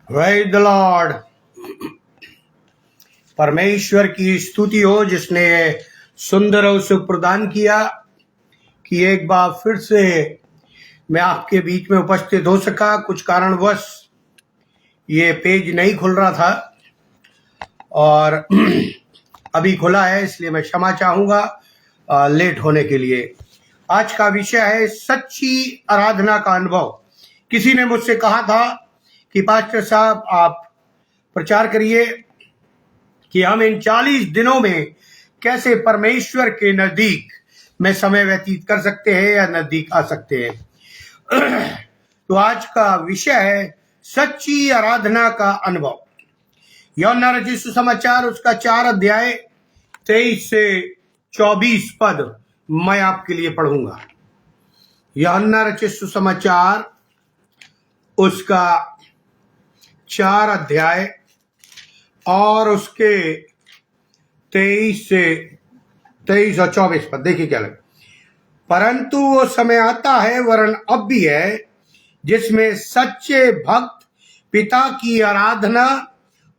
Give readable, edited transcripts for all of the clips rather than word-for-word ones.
Praise the Lord. परमेश्वर की स्तुति हो जिसने सुंदर अवसर प्रदान किया कि एक बार फिर से मैं आपके बीच में उपस्थित हो सका। कुछ कारणवश ये पेज नहीं खुल रहा था और अभी खुला है, इसलिए मैं क्षमा चाहूँगा लेट होने के लिए। आज का विषय है सच्ची आराधना का अनुभव। किसी ने मुझसे कहा था कि पास्टर साहब आप प्रचार करिए कि हम इन 40 दिनों में कैसे परमेश्वर के नजदीक में समय व्यतीत कर सकते हैं या नजदीक आ सकते हैं। तो आज का विषय है सच्ची आराधना का अनुभव। यूहन्ना रचित सुसमाचार उसका 4 अध्याय 23 से 24 पद मैं आपके लिए पढ़ूंगा। यूहन्ना रचित सुसमाचार उसका 4 अध्याय और उसके 23 और 24 पद देखिए क्या लगे। परंतु वो समय आता है, वरन अब भी है, जिसमें सच्चे भक्त पिता की आराधना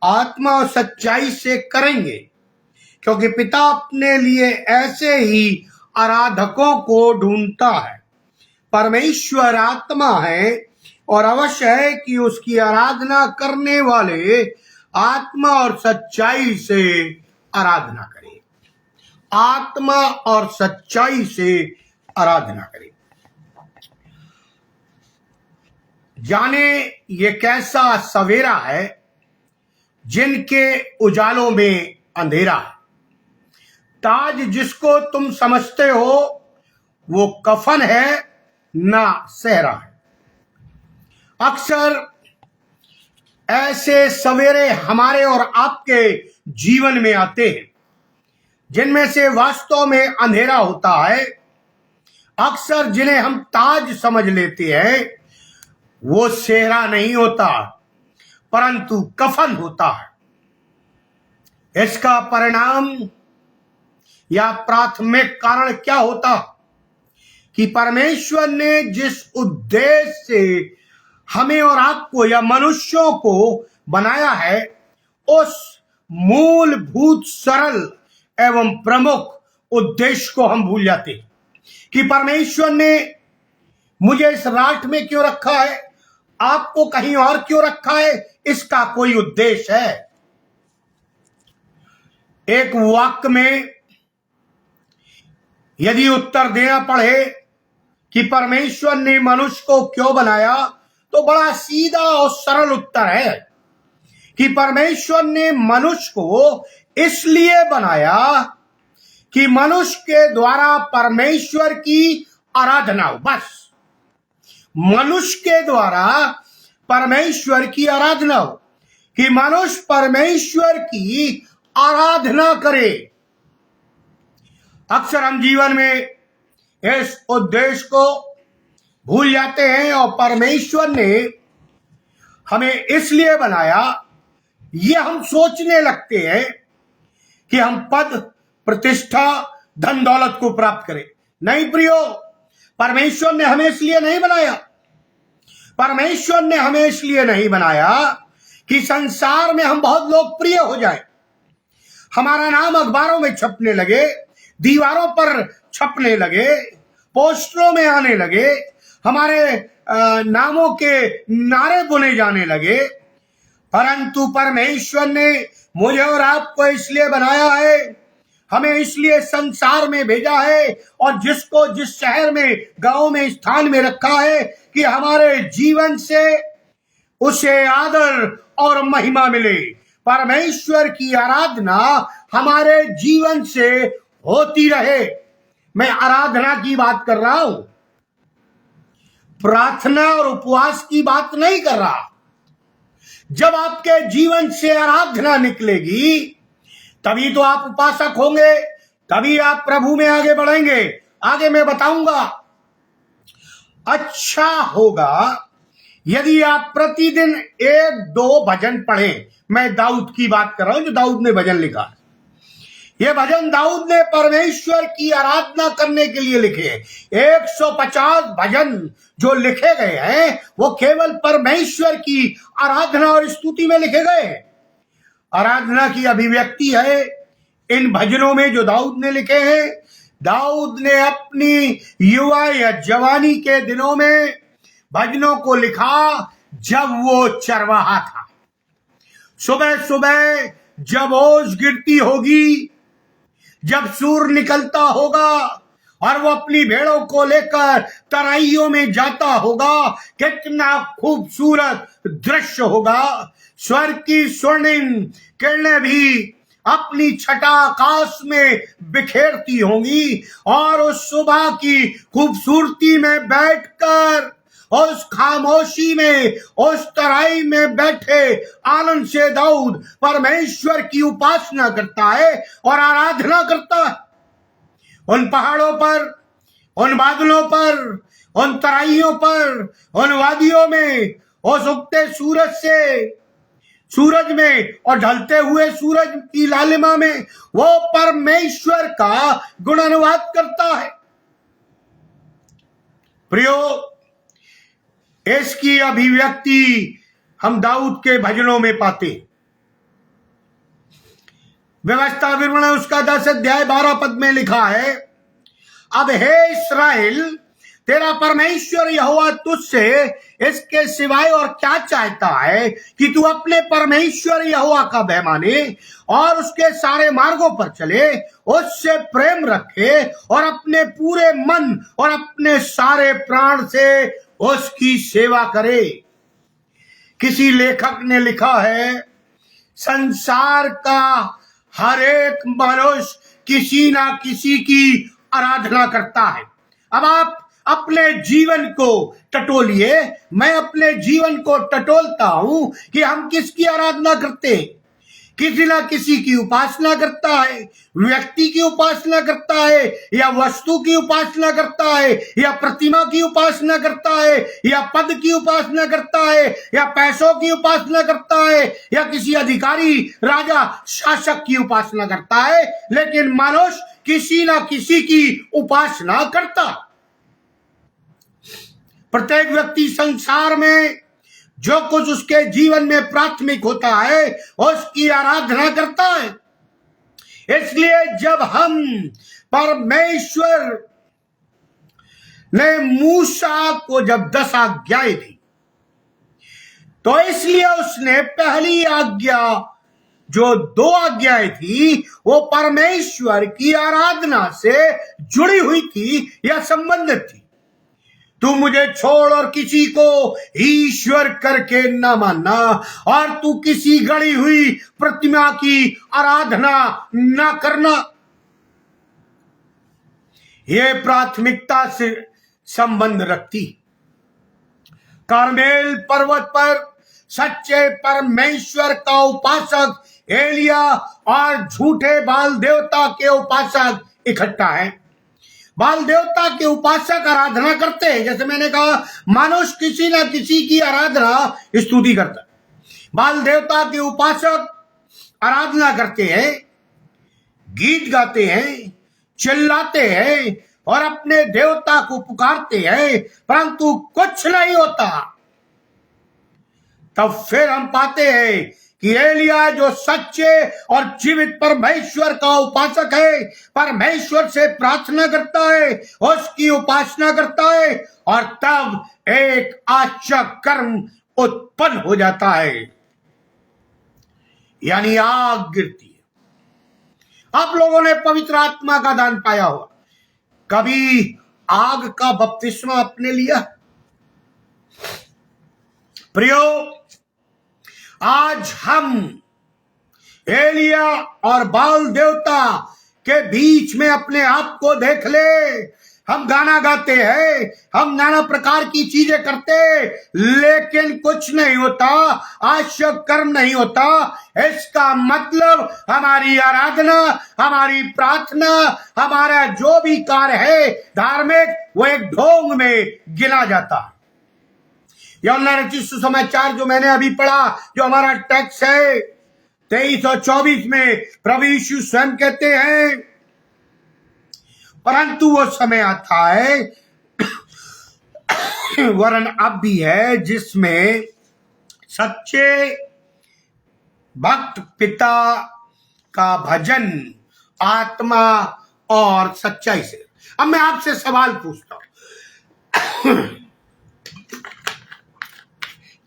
आत्मा और सच्चाई से करेंगे, क्योंकि पिता अपने लिए ऐसे ही आराधकों को ढूंढता है। परमेश्वर आत्मा है और अवश्य है कि उसकी आराधना करने वाले आत्मा और सच्चाई से आराधना करें। आत्मा और सच्चाई से आराधना करें। जाने ये कैसा सवेरा है जिनके उजालों में अंधेरा है। ताज जिसको तुम समझते हो वो कफन है ना सेहरा है। अक्सर ऐसे सवेरे हमारे और आपके जीवन में आते हैं जिनमें से वास्तव में अंधेरा होता है। अक्सर जिन्हें हम ताज समझ लेते हैं वो सेहरा नहीं होता परंतु कफन होता है। इसका परिणाम या प्राथमिक कारण क्या होता कि परमेश्वर ने जिस उद्देश्य से हमें और आपको या मनुष्यों को बनाया है उस मूलभूत सरल एवं प्रमुख उद्देश्य को हम भूल जाते हैं कि परमेश्वर ने मुझे इस राष्ट्र में क्यों रखा है, आपको कहीं और क्यों रखा है, इसका कोई उद्देश्य है। एक वाक्य में यदि उत्तर देना पड़े कि परमेश्वर ने मनुष्य को क्यों बनाया, तो बड़ा सीधा और सरल उत्तर है कि परमेश्वर ने मनुष्य को इसलिए बनाया कि मनुष्य के द्वारा परमेश्वर की आराधना हो। बस मनुष्य के द्वारा परमेश्वर की आराधना हो, कि मनुष्य परमेश्वर की आराधना करे। अक्सर हम जीवन में इस उद्देश्य को भूल जाते हैं और परमेश्वर ने हमें इसलिए बनाया, ये हम सोचने लगते हैं कि हम पद प्रतिष्ठा धन दौलत को प्राप्त करें। नहीं प्रियो, परमेश्वर ने हमें इसलिए नहीं बनाया। परमेश्वर ने हमें इसलिए नहीं बनाया कि संसार में हम बहुत लोकप्रिय हो जाएं, हमारा नाम अखबारों में छपने लगे, दीवारों पर छपने लगे, पोस्टरों में आने लगे, हमारे नामों के नारे बुने जाने लगे। परंतु परमेश्वर ने मुझे और आपको इसलिए बनाया है, हमें इसलिए संसार में भेजा है और जिसको जिस शहर में गांव में स्थान में रखा है कि हमारे जीवन से उसे आदर और महिमा मिले। परमेश्वर की आराधना हमारे जीवन से होती रहे। मैं आराधना की बात कर रहा हूं, प्रार्थना और उपवास की बात नहीं कर रहा। जब आपके जीवन से आराधना निकलेगी तभी तो आप उपासक होंगे, तभी आप प्रभु में आगे बढ़ेंगे। आगे मैं बताऊंगा। अच्छा होगा यदि आप प्रतिदिन 1-2 भजन पढ़ें। मैं दाऊद की बात कर रहा हूं, जो दाऊद ने भजन लिखा। ये भजन दाऊद ने परमेश्वर की आराधना करने के लिए लिखे। 150 भजन जो लिखे गए हैं वो केवल परमेश्वर की आराधना और स्तुति में लिखे गए हैं। आराधना की अभिव्यक्ति है इन भजनों में जो दाऊद ने लिखे हैं। दाऊद ने अपनी युवा या जवानी के दिनों में भजनों को लिखा जब वो चरवाहा था। सुबह सुबह जब ओस गिरती होगी, जब सूर्य निकलता होगा और वो अपनी भेड़ों को लेकर तराइयों में जाता होगा, कितना खूबसूरत दृश्य होगा। स्वर्ग की स्वर्णिम किरणें भी अपनी छटा आकाश में बिखेरती होंगी और उस सुबह की खूबसूरती में बैठकर उस खामोशी में, उस तराई में बैठे आनंद से दाऊद परमेश्वर की उपासना करता है और आराधना करता है। उन पहाड़ों पर, उन बादलों पर, उन तराइयों पर, उन वादियों में, उस उगते सूरज में और ढलते हुए सूरज की लालिमा में वो परमेश्वर का गुणानुवाद करता है। प्रियो, इसकी अभिव्यक्ति हम दाऊद के भजनों में पाते। व्यवस्था विवरण उसका 10 अध्याय 12 पद में लिखा है, अब हे इस्राएल, तेरा परमेश्वर यहोवा तुझसे इसके सिवाय और क्या चाहता है कि तू अपने परमेश्वर यहोवा का भय माने और उसके सारे मार्गों पर चले, उससे प्रेम रखे और अपने पूरे मन और अपने सारे प्राण से उसकी सेवा करे। किसी लेखक ने लिखा है, संसार का हर एक मनुष्य किसी ना किसी की आराधना करता है। अब आप अपने जीवन को टटोलिए, मैं अपने जीवन को टटोलता हूं कि हम किसकी आराधना करते हैं। किसी ना किसी की उपासना करता है, व्यक्ति की उपासना करता है, या वस्तु की उपासना करता है, या प्रतिमा की उपासना करता है, या पद की उपासना करता है, या पैसों की उपासना करता है, या किसी अधिकारी, राजा, शासक की उपासना करता है। लेकिन मनुष्य किसी ना किसी की उपासना करता। प्रत्येक व्यक्ति संसार में जो कुछ उसके जीवन में प्राथमिक होता है उसकी आराधना करता है। इसलिए जब हम परमेश्वर ने मूसा को जब 10 आज्ञाएं दी, तो इसलिए उसने पहली आज्ञा जो 2 आज्ञाएं थी वो परमेश्वर की आराधना से जुड़ी हुई थी या संबंधित थी। तू मुझे छोड़ और किसी को ईश्वर करके न मानना, और तू किसी गढ़ी हुई प्रतिमा की आराधना न करना। ये प्राथमिकता से संबंध रखती। कार्मेल पर्वत पर सच्चे परमेश्वर का उपासक एलिया और झूठे बाल देवता के उपासक इकट्ठा है। बाल देवता के उपासक आराधना करते हैं, जैसे मैंने कहा मनुष्य किसी ना किसी की आराधना स्तुति करता है। बाल देवता के उपासक आराधना करते हैं, गीत गाते हैं, चिल्लाते हैं और अपने देवता को पुकारते हैं, परंतु कुछ नहीं होता। तब फिर हम पाते हैं कि एलिया जो सच्चे और जीवित परमेश्वर का उपासक है, परमेश्वर से प्रार्थना करता है, उसकी उपासना करता है, और तब एक आश्चर्य कर्म उत्पन्न हो जाता है, यानी आग गिरती है। आप लोगों ने पवित्र आत्मा का दान पाया होगा, कभी आग का बपतिस्मा आपने लिया? प्रियो, आज हम एलिया और बाल देवता के बीच में अपने आप को देख ले। हम गाना गाते हैं, हम नाना प्रकार की चीजें करते, लेकिन कुछ नहीं होता, आश्चर्य कर्म नहीं होता। इसका मतलब हमारी आराधना, हमारी प्रार्थना, हमारा जो भी कार्य है धार्मिक, वो एक ढोंग में गिना जाता है। यूहन्ना रचित सुसमाचार जो मैंने अभी पढ़ा, जो हमारा टेक्स्ट है, 23 और 24 में प्रभु यीशु स्वयं कहते हैं, परंतु वो समय आता है, वरन अब भी है, जिसमें सच्चे भक्त पिता का भजन आत्मा और सच्चाई से। अब मैं आपसे सवाल पूछता हूं,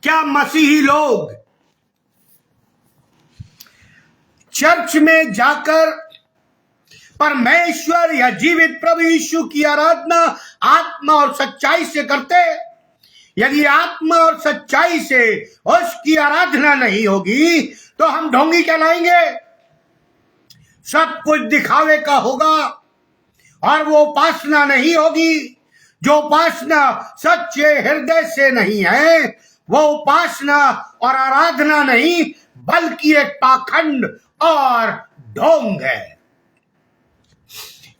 क्या मसीही लोग चर्च में जाकर परमेश्वर या जीवित प्रभु यीशु की आराधना आत्मा और सच्चाई से करते? यदि आत्मा और सच्चाई से उसकी आराधना नहीं होगी तो हम ढोंगी कहलाएंगे। सब कुछ दिखावे का होगा और वो उपासना नहीं होगी। जो उपासना सच्चे हृदय से नहीं है वो उपासना और आराधना नहीं बल्कि एक पाखंड और ढोंग है।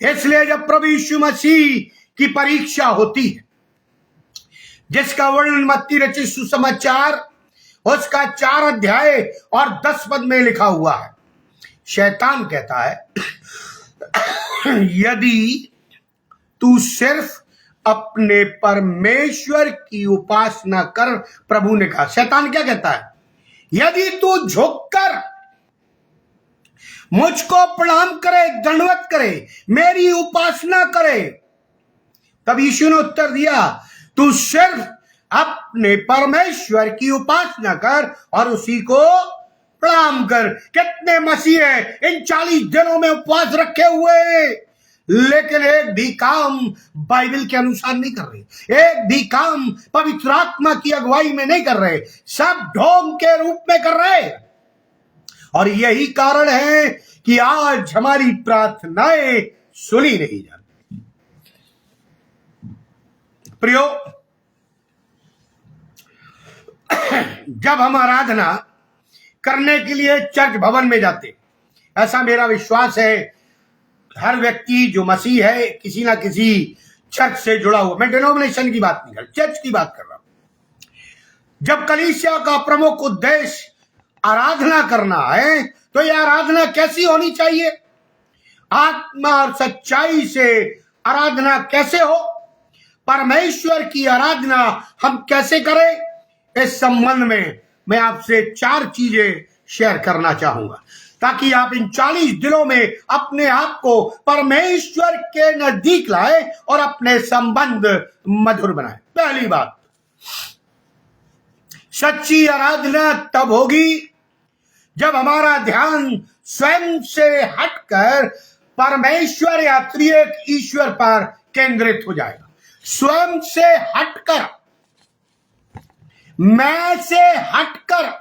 इसलिए जब प्रभु यीशु मसीह की परीक्षा होती है, जिसका वर्णन मत्ती रचित सुसमाचार उसका 4 अध्याय और 10 पद में लिखा हुआ है, शैतान कहता है, यदि तू सिर्फ अपने परमेश्वर की उपासना कर। प्रभु ने कहा, शैतान क्या कहता है, यदि तू झुककर मुझको प्रणाम करे, दंडवत करे, मेरी उपासना करे। तब यीशु ने उत्तर दिया, तू सिर्फ अपने परमेश्वर की उपासना कर और उसी को प्रणाम कर। कितने मसीह हैं इन 40 दिनों में उपवास रखे हुए, लेकिन एक भी काम बाइबल के अनुसार नहीं कर रहे, एक भी काम पवित्र आत्मा की अगुवाई में नहीं कर रहे, सब ढोंग के रूप में कर रहे। और यही कारण है कि आज हमारी प्रार्थनाएं सुनी नहीं जाती। प्रियो, जब हम आराधना करने के लिए चर्च भवन में जाते, ऐसा मेरा विश्वास है हर व्यक्ति जो मसीह है किसी ना किसी चर्च से जुड़ा हुआ, मैं डिनोमिनेशन की बात नहीं कर, चर्च की बात कर रहा हूं। जब कलीसिया का प्रमुख उद्देश्य आराधना करना है तो यह आराधना कैसी होनी चाहिए? आत्मा और सच्चाई से आराधना कैसे हो? परमेश्वर की आराधना हम कैसे करें? इस संबंध में मैं आपसे 4 चीजें शेयर करना चाहूंगा ताकि आप इन 40 दिनों में अपने आप को परमेश्वर के नजदीक लाए और अपने संबंध मधुर बनाए। पहली बात, सच्ची आराधना तब होगी जब हमारा ध्यान स्वयं से हटकर परमेश्वर या त्रिएक ईश्वर पर केंद्रित हो जाएगा। स्वयं से हटकर, मैं से हटकर।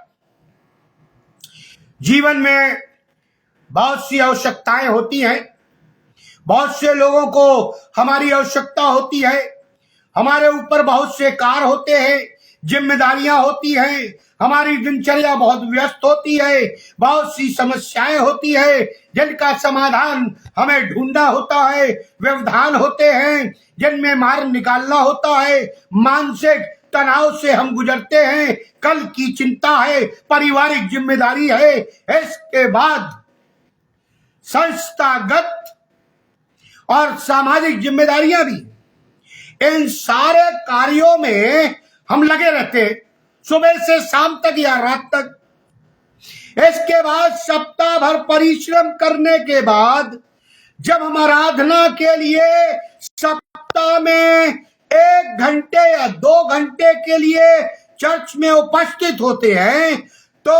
जीवन में बहुत सी आवश्यकताएं होती हैं, बहुत से लोगों को हमारी आवश्यकता होती है, हमारे ऊपर बहुत से कार्य होते हैं, जिम्मेदारियां होती हैं, हमारी दिनचर्या बहुत व्यस्त होती है, बहुत सी समस्याएं होती है जिनका समाधान हमें ढूंढना होता है, व्यवधान होते हैं जिनमें मार्ग निकालना होता है, मानसिक तनाव से हम गुजरते हैं, कल की चिंता है, पारिवारिक जिम्मेदारी है, इसके बाद संस्थागत और सामाजिक जिम्मेदारियां भी। इन सारे कार्यों में हम लगे रहते हैं सुबह से शाम तक या रात तक। इसके बाद सप्ताह भर परिश्रम करने के बाद जब हम आराधना के लिए सप्ताह में 1 घंटे या 2 घंटे के लिए चर्च में उपस्थित होते हैं तो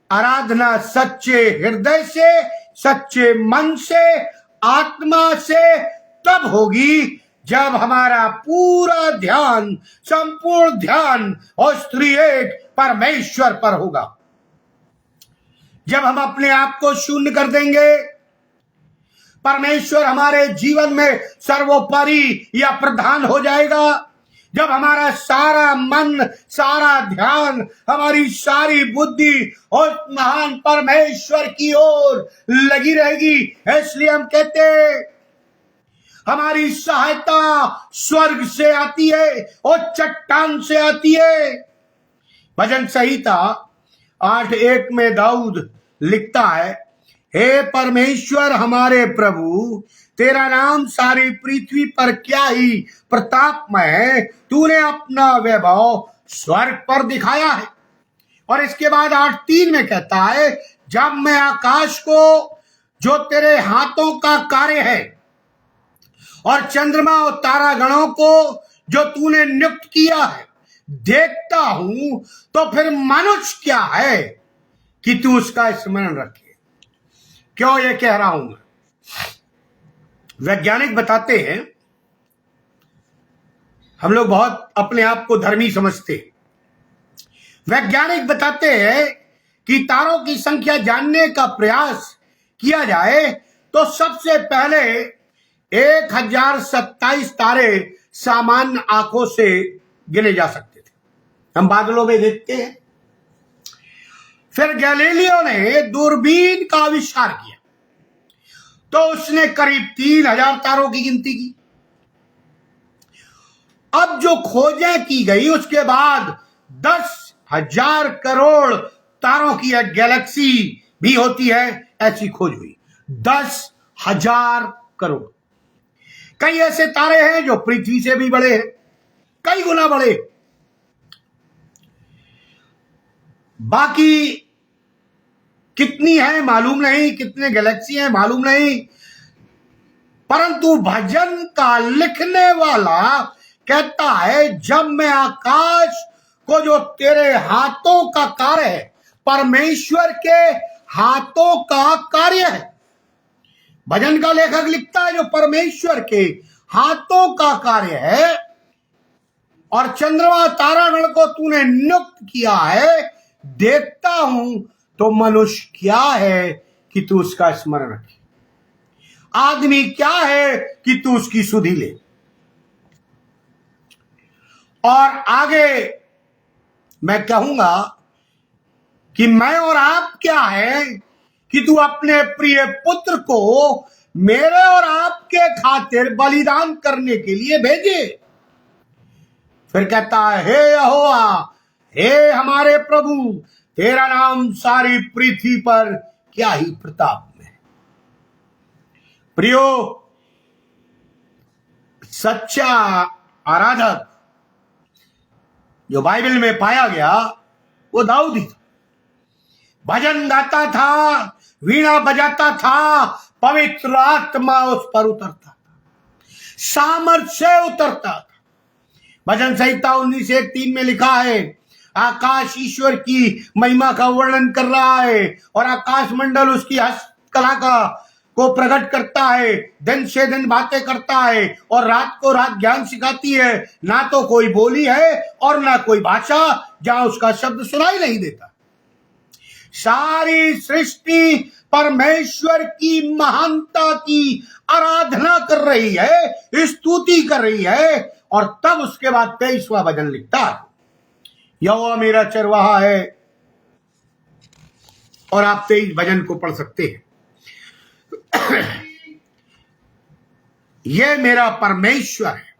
आराधना सच्चे हृदय से, सच्चे मन से, आत्मा से तब होगी जब हमारा पूरा ध्यान, संपूर्ण ध्यान उस त्रिएक परमेश्वर पर होगा। जब हम अपने आप को शून्य कर देंगे, परमेश्वर हमारे जीवन में सर्वोपरि या प्रधान हो जाएगा। जब हमारा सारा मन, सारा ध्यान, हमारी सारी बुद्धि उस महान परमेश्वर की ओर लगी रहेगी। इसलिए हम कहते हैं हमारी सहायता स्वर्ग से आती है और चट्टान से आती है। भजन संहिता 8:1 में दाऊद लिखता है, हे परमेश्वर हमारे प्रभु, तेरा नाम सारी पृथ्वी पर क्या ही प्रतापमय है। तूने अपना वैभव स्वर्ग पर दिखाया है। और इसके बाद 8:3 में कहता है, जब मैं आकाश को जो तेरे हाथों का कार्य है और चंद्रमा और तारागणों को जो तूने नियुक्त किया है देखता हूं, तो फिर मनुष्य क्या है कि तू उसका स्मरण रखे। क्यों ये कह रहा हूं मैं? वैज्ञानिक बताते हैं, हम लोग बहुत अपने आप को धर्मी समझते हैं। वैज्ञानिक बताते हैं कि तारों की संख्या जानने का प्रयास किया जाए तो सबसे पहले 1027 तारे सामान्य आंखों से गिने जा सकते थे, हम बादलों में देखते हैं। फिर गैलीलियो ने दूरबीन का आविष्कार किया तो उसने करीब 3000 तारों की गिनती की। अब जो खोजें की गई उसके बाद 10,000 करोड़ तारों की एक गैलेक्सी भी होती है, ऐसी खोज हुई। 10,000 करोड़। कई ऐसे तारे हैं जो पृथ्वी से भी बड़े हैं, कई गुना बड़े। बाकी कितनी है मालूम नहीं, कितने गैलेक्सी हैं मालूम नहीं, परंतु भजन का लिखने वाला कहता है, जब मैं आकाश को जो तेरे हाथों का कार्य है, परमेश्वर के हाथों का कार्य है। भजन का लेखक लिखता है जो परमेश्वर के हाथों का कार्य है, और चंद्रमा तारागण को तूने नियुक्त किया है, देखता हूं तो मनुष्य क्या है कि तू उसका स्मरण रखे, आदमी क्या है कि तू उसकी सुधि ले। और आगे मैं कहूंगा कि मैं और आप क्या है कि तू अपने प्रिय पुत्र को मेरे और आपके खातिर बलिदान करने के लिए भेजे। फिर कहता है, हे यहोवा, हे हमारे प्रभु, तेरा नाम सारी पृथ्वी पर क्या ही प्रताप में। प्रियो, सच्चा आराधक जो बाइबल में पाया गया वो दाऊद ही था। भजन गाता था, वीणा बजाता था, पवित्र आत्मा उस पर उतरता था, सामर्थ से उतरता था। भजन संहिता 19:3 में लिखा है, आकाश ईश्वर की महिमा का वर्णन कर रहा है और आकाश मंडल उसकी हस्तकला को प्रकट करता है। दिन से दिन बातें करता है और रात को रात ज्ञान सिखाती है। ना तो कोई बोली है और ना कोई भाषा जहां उसका शब्द सुनाई नहीं देता। सारी सृष्टि परमेश्वर की महानता की आराधना कर रही है, स्तुति कर रही है। और तब उसके बाद 23वां भजन लिखता है, यहोवा मेरा चरवाहा है। और आप 23 भजन को पढ़ सकते हैं। यह मेरा परमेश्वर है,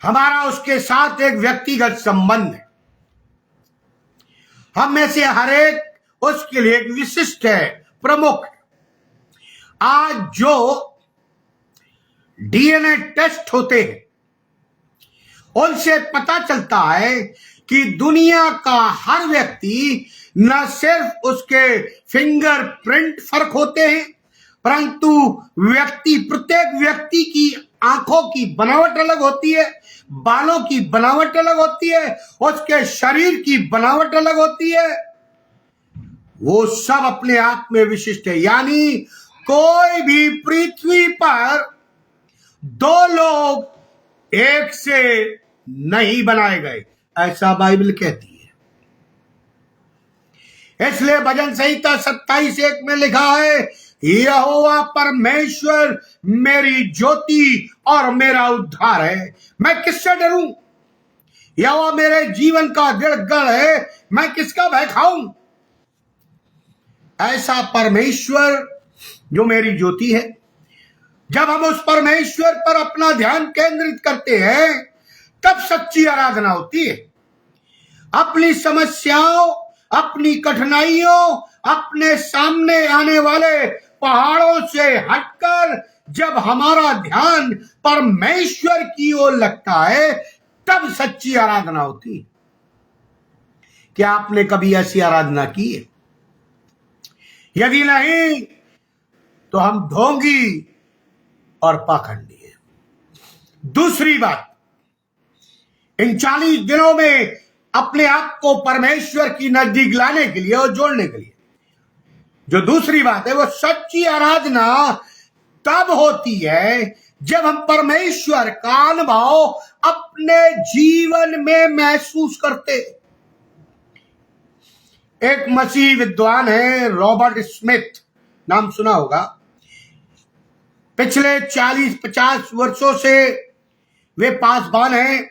हमारा उसके साथ एक व्यक्तिगत संबंध है। हम में से हर एक उसके लिए एक विशिष्ट है, प्रमुख है। आज जो डीएनए टेस्ट होते हैं उनसे पता चलता है कि दुनिया का हर व्यक्ति, न सिर्फ उसके फिंगरप्रिंट फर्क होते हैं, परंतु प्रत्येक व्यक्ति की आंखों की बनावट अलग होती है, बालों की बनावट अलग होती है, उसके शरीर की बनावट अलग होती है। वो सब अपने आप में विशिष्ट है। यानी कोई भी पृथ्वी पर दो लोग एक से नहीं बनाए गए, ऐसा बाइबल कहती है। इसलिए भजन संहिता 27:1 में लिखा है, यहोवा परमेश्वर मेरी ज्योति और मेरा उद्धार है, मैं किससे डरूं? यहोवा मेरे जीवन का दृढ़ गढ़ है, मैं किसका भय खाऊं? ऐसा परमेश्वर जो मेरी ज्योति है। जब हम उस परमेश्वर पर अपना ध्यान केंद्रित करते हैं तब सच्ची आराधना होती है। अपनी समस्याओं, अपनी कठिनाइयों, अपने सामने आने वाले पहाड़ों से हटकर जब हमारा ध्यान परमेश्वर की ओर लगता है, तब सच्ची आराधना होती है। क्या आपने कभी ऐसी आराधना की है? यदि नहीं तो हम ढोंगी और पाखंडी हैं। दूसरी बात, इन 40 दिनों में अपने आप को परमेश्वर की नजदीक लाने के लिए और जोड़ने के लिए जो दूसरी बात है, वो सच्ची आराधना तब होती है जब हम परमेश्वर का अनुभव अपने जीवन में महसूस करते। एक मसीह विद्वान है, रॉबर्ट स्मिथ, नाम सुना होगा। पिछले 40-50 वर्षों से वे पासवान हैं।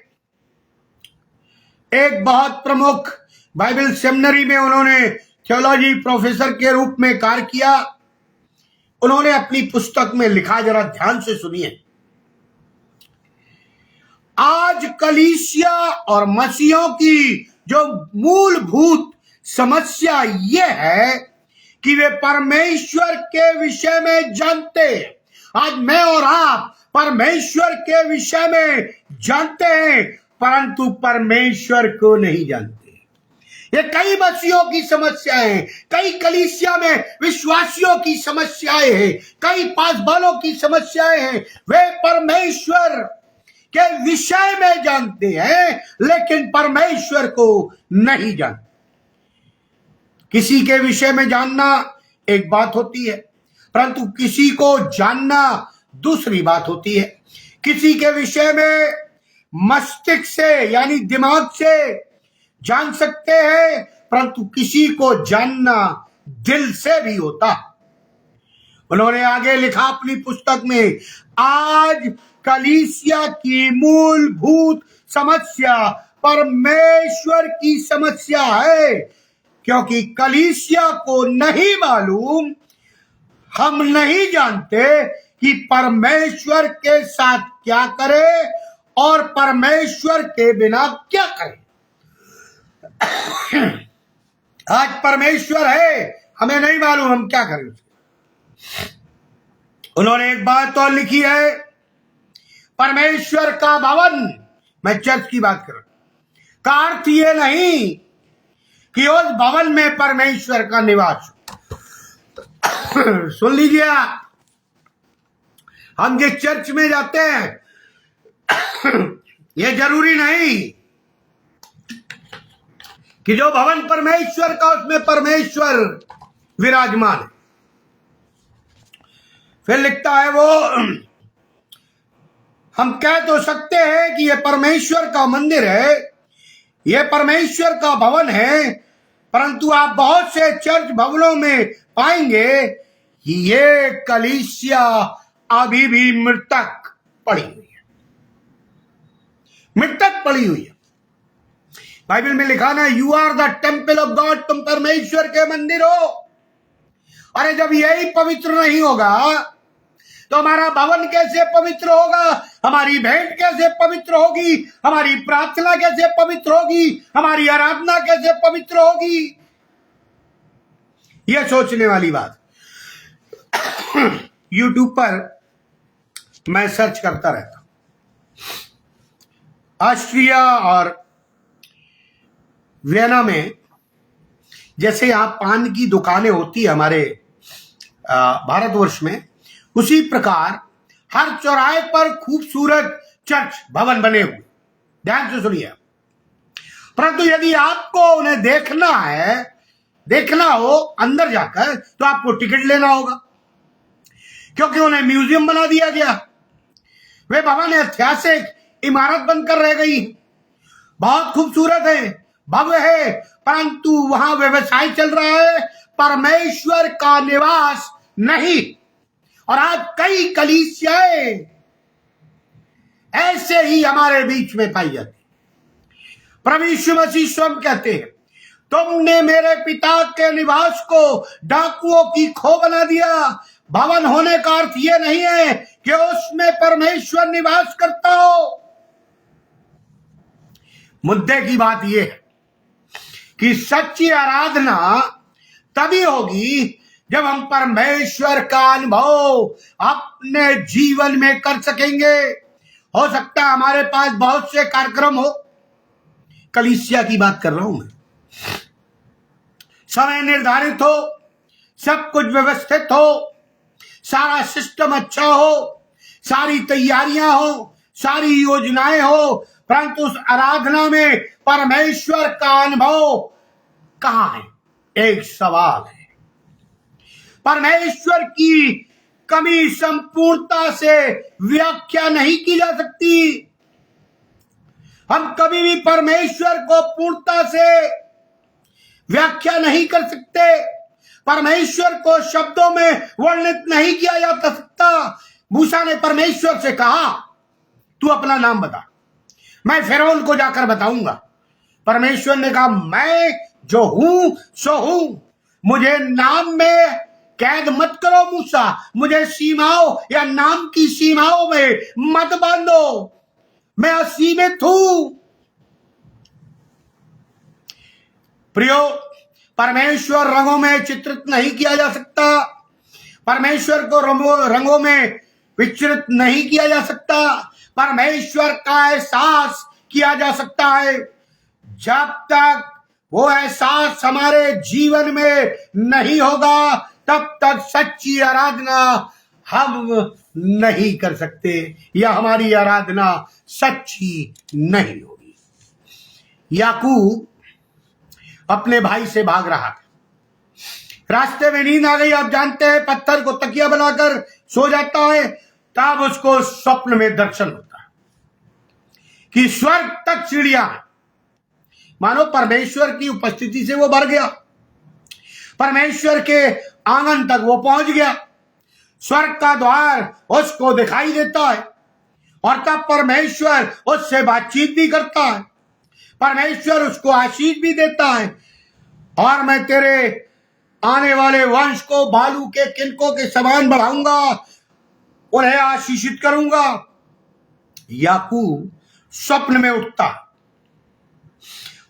एक बहुत प्रमुख बाइबल सेमिनरी में उन्होंने थियोलॉजी प्रोफेसर के रूप में कार्य किया। उन्होंने अपनी पुस्तक में लिखा, जरा ध्यान से सुनिए। आज कलीसिया और मसीहों की जो मूलभूत समस्या यह है कि वे परमेश्वर के विषय में जानते हैं। आज मैं और आप परमेश्वर के विषय में जानते हैं, परंतु परमेश्वर को नहीं जानते। ये कई मसीहों की समस्याएं हैं, कई कलीसिया में विश्वासियों की समस्याएं हैं, कई पासवानों की समस्याएं हैं। वे परमेश्वर के विषय में जानते हैं, लेकिन परमेश्वर को नहीं जानते। किसी के विषय में जानना एक बात होती है, परंतु किसी को जानना दूसरी बात होती है। किसी के विषय में मस्तिष्क से यानी दिमाग से जान सकते हैं, परंतु किसी को जानना दिल से भी होता। उन्होंने आगे लिखा अपनी पुस्तक में, आज कलीसिया की मूलभूत समस्या परमेश्वर की समस्या है, क्योंकि कलीसिया को नहीं मालूम, हम नहीं जानते कि परमेश्वर के साथ क्या करें और परमेश्वर के बिना क्या करें। आज परमेश्वर है, हमें नहीं मालूम हम क्या करें। उन्होंने एक बात और लिखी है, परमेश्वर का भवन, मैं चर्च की बात कर रहा हूं, का अर्थ ये नहीं कि उस भवन में परमेश्वर का निवास। सुन लीजिए, हम जिस चर्च में जाते हैं, यह जरूरी नहीं कि जो भवन परमेश्वर का उसमें परमेश्वर विराजमान है। फिर लिखता है वो, हम कह तो सकते हैं कि यह परमेश्वर का मंदिर है, यह परमेश्वर का भवन है, परंतु आप बहुत से चर्च भवनों में पाएंगे कि ये कलीसिया अभी भी मृतक पड़ी हुई है, मृतक पड़ी हुई है। बाइबल में लिखा ना, you are the temple of God, तुम परमेश्वर के मंदिर हो। अरे जब यही पवित्र नहीं होगा तो हमारा भवन कैसे पवित्र होगा, हमारी भेंट कैसे पवित्र होगी, हमारी प्रार्थना कैसे पवित्र होगी, हमारी आराधना कैसे पवित्र होगी। यह सोचने वाली बात। यूट्यूब पर मैं सर्च करता रहता हूं। ऑस्ट्रिया और वियना में जैसे यहां पान की दुकानें होती है हमारे भारतवर्ष में, उसी प्रकार हर चौराहे पर खूबसूरत चर्च भवन बने हुए। ध्यान से सुनिए। परंतु यदि आपको उन्हें देखना हो अंदर जाकर, तो आपको टिकट लेना होगा, क्योंकि उन्हें म्यूजियम बना दिया गया। वे भवन ऐतिहासिक इमारत बनकर रह गई, बहुत खूबसूरत है, भव्य है, परंतु वहां व्यवसाय चल रहा है, परमेश्वर का निवास नहीं। और आज कई कलीसियाएं ऐसे ही हमारे बीच में पाई जाती। प्रभु यीशु मसीह स्वयं कहते हैं, तुमने मेरे पिता के निवास को डाकुओं की खो बना दिया। भवन होने का अर्थ यह नहीं है कि उसमें परमेश्वर निवास करता हो। मुद्दे की बात यह है, कि सच्ची आराधना तभी होगी जब हम परमेश्वर का अनुभव अपने जीवन में कर सकेंगे। हो सकता है हमारे पास बहुत से कार्यक्रम हो, कलीसिया की बात कर रहा हूं मैं, समय निर्धारित हो, सब कुछ व्यवस्थित हो, सारा सिस्टम अच्छा हो, सारी तैयारियां हो, सारी योजनाएं हो, परंतु उस आराधना में परमेश्वर का अनुभव कहां है? एक सवाल है। परमेश्वर की कमी संपूर्णता से व्याख्या नहीं की जा सकती। हम कभी भी परमेश्वर को पूर्णता से व्याख्या नहीं कर सकते। परमेश्वर को शब्दों में वर्णित नहीं किया जा सकता। मूसा ने परमेश्वर से कहा, तू अपना नाम बता, मैं फिरौन को जाकर बताऊंगा। परमेश्वर ने कहा, मैं जो हूं सो हूं, मुझे नाम में कैद मत करो मूसा, मुझे सीमाओं या नाम की सीमाओं में मत बांधो, मैं असीमित हूं। प्रियो, परमेश्वर रंगों में चित्रित नहीं किया जा सकता। परमेश्वर को रंगों में विचरित नहीं किया जा सकता। परमेश्वर का एहसास किया जा सकता है। जब तक वो एहसास हमारे जीवन में नहीं होगा, तब तक सच्ची आराधना हम नहीं कर सकते, या हमारी आराधना सच्ची नहीं होगी। याकूब अपने भाई से भाग रहा था, रास्ते में नींद आ गई। आप जानते हैं, पत्थर को तकिया बनाकर सो जाता है। तब उसको स्वप्न में दर्शन होता है कि स्वर्ग तक सीढ़ियां हैं, मानो परमेश्वर की उपस्थिति से वो भर गया। परमेश्वर के आंगन तक वो पहुंच गया। स्वर्ग का द्वार उसको दिखाई देता है, और तब परमेश्वर उससे बातचीत भी करता है। परमेश्वर उसको आशीष भी देता है, और मैं तेरे आने वाले वंश को भालू के किनकों के समान बढ़ाऊंगा, उन्हें आशीषित करूंगा। याकूब स्वप्न में उठता है,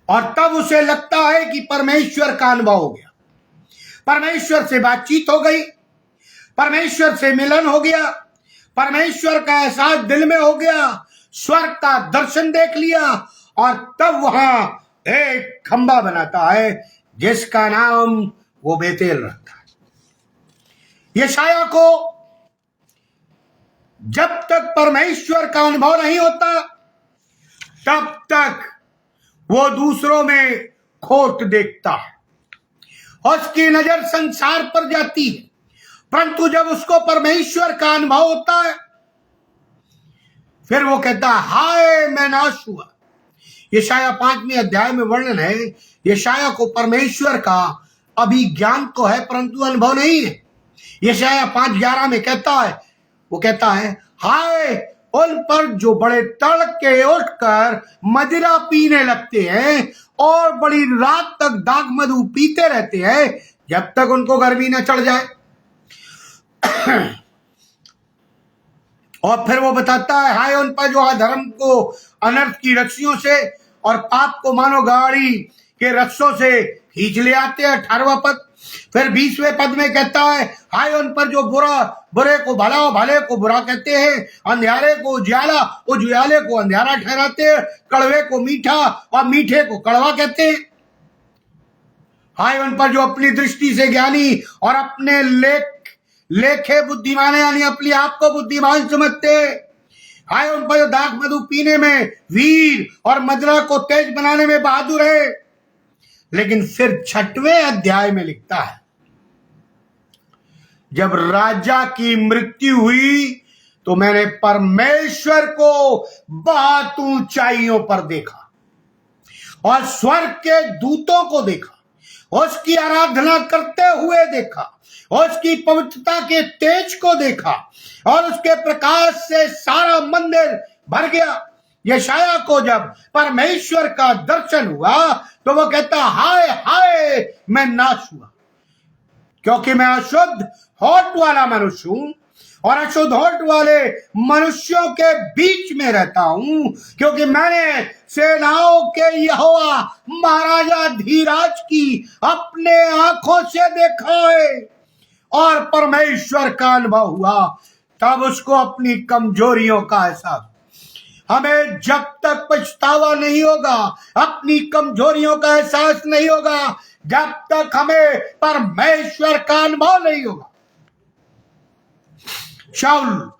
और तब उसे लगता है कि परमेश्वर का अनुभव हो गया, परमेश्वर से बातचीत हो गई, परमेश्वर से मिलन हो गया, परमेश्वर का एहसास दिल में हो गया, स्वर्ग का दर्शन देख लिया। और तब वहां एक खंबा बनाता है जिसका नाम वो बेतेल रखता है। यशाया को जब तक परमेश्वर का अनुभव नहीं होता, तब तक वो दूसरों में खोट देखता है, उसकी नजर संसार पर जाती है। परंतु जब उसको परमेश्वर का अनुभव होता है, फिर वो कहता है, हाय मैं नाश हुआ। यशाया 5वें अध्याय में वर्णन है, यशाया को परमेश्वर का अभिज्ञान तो है परंतु अनुभव नहीं है। यशाया 5:11 में वो कहता है, हाय उन पर जो बड़े तड़के उठकर मदिरा पीने लगते हैं और बड़ी रात तक दाख मधु पीते रहते हैं, जब तक उनको गर्मी न चढ़ जाए। और फिर वो बताता है, हाय उन पर जो अधर्म को अनर्थ की रस्सियों से और पाप को मानो गाड़ी के रस्सों से खींच ले आते हैं। 18वां पद। फिर 20वें पद में कहता है, हाय उन पर जो बुरे को भला और भले को बुरा कहते हैं, अंधियारे को उजियाला, उजियाले को अंधियारा ठहराते हैं, कड़वे को मीठा और मीठे को कड़वा कहते हैं। हाय उन पर जो अपनी दृष्टि से ज्ञानी और अपने लेखे बुद्धिमान, यानी अपने आप को बुद्धिमान समझते हैं। हाय उन पर जो दाख मधु पीने में वीर और मदिरा को तेज बनाने में बहादुर है। लेकिन फिर 6वें अध्याय में लिखता है, जब राजा की मृत्यु हुई तो मैंने परमेश्वर को बहुत ऊंचाइयों पर देखा और स्वर्ग के दूतों को देखा, उसकी आराधना करते हुए देखा, उसकी पवित्रता के तेज को देखा, और उसके प्रकाश से सारा मंदिर भर गया। यशाया को जब परमेश्वर का दर्शन हुआ तो वो कहता, हाय हाय मैं नाश हुआ, क्योंकि मैं अशुद्ध होठ वाला मनुष्य हूं और अशुद्ध होठ वाले मनुष्यों के बीच में रहता हूं, क्योंकि मैंने सेनाओं के यहोवा महाराजा धीराज की अपने आंखों से देखा है और परमेश्वर का अनुभव हुआ। तब उसको अपनी कमजोरियों का एहसास। हमें जब तक पछतावा नहीं होगा, अपनी कमजोरियों का एहसास नहीं होगा, जब तक हमें परमेश्वर का अनुभव नहीं होगा। शाऊल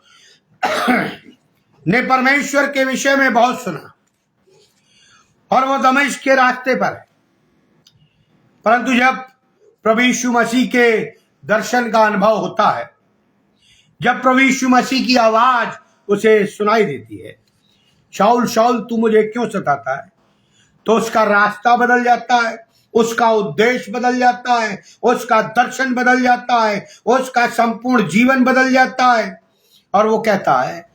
ने परमेश्वर के विषय में बहुत सुना और वो दमिश्क के रास्ते पर है, परंतु जब प्रभु यीशु मसीह के दर्शन का अनुभव होता है, जब प्रभु यीशु मसीह की आवाज उसे सुनाई देती है, शाऊल शाऊल तू मुझे क्यों सताता है, तो उसका रास्ता बदल जाता है, उसका उद्देश्य बदल जाता है, उसका दर्शन बदल जाता है, उसका संपूर्ण जीवन बदल जाता है। और वो कहता है,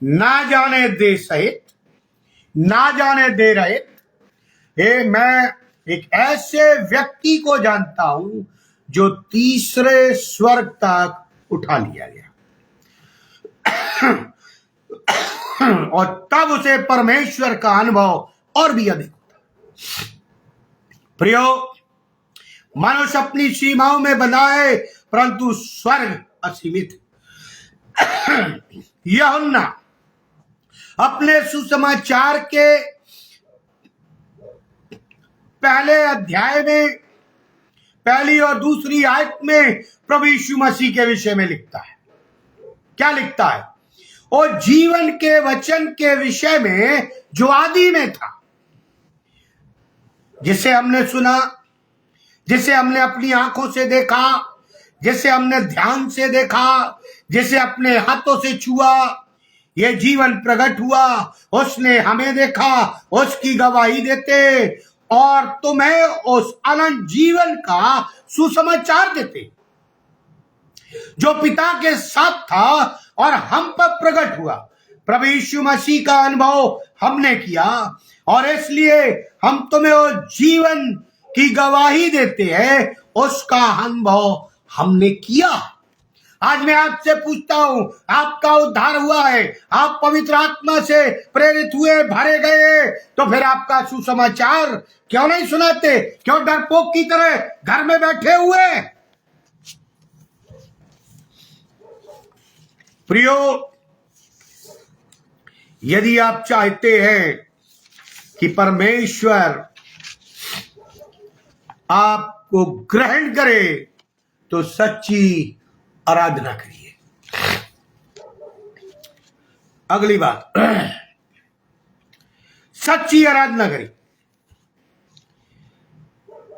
ना जाने दे सहित ना जाने दे रहे, मैं एक ऐसे व्यक्ति को जानता हूं जो तीसरे स्वर्ग तक उठा लिया गया। और तब उसे परमेश्वर का अनुभव और भी अधिक होता। प्रियो, मनुष्य अपनी सीमाओं में बंधा है, परंतु स्वर्ग असीमित है। यूहन्ना अपने सुसमाचार के पहले अध्याय में पहली और दूसरी आयत में प्रभु यीशु मसीह के विषय में लिखता है। क्या लिखता है? और जीवन के वचन के विषय में जो आदि में था, जिसे हमने सुना, जिसे हमने अपनी आंखों से देखा, जिसे हमने ध्यान से देखा, जिसे अपने हाथों से छुआ, ये जीवन प्रकट हुआ, उसने हमें देखा, उसकी गवाही देते और तुम्हें उस अनंत जीवन का सुसमाचार देते जो पिता के साथ था और हम पर प्रकट हुआ। प्रभु यीशु मसीह का अनुभव हमने किया और इसलिए हम तुम्हें उस जीवन की गवाही देते हैं, उसका अनुभव हमने किया। आज मैं आपसे पूछता हूं, आपका उद्धार हुआ है, आप पवित्र आत्मा से प्रेरित हुए, भरे गए, तो फिर आपका सुसमाचार क्यों नहीं सुनाते? क्यों डरपोक की तरह घर में बैठे हुए? प्रियो, यदि आप चाहते हैं कि परमेश्वर आपको ग्रहण करे, तो सच्ची आराधना करिए। अगली बात, सच्ची आराधना करिए।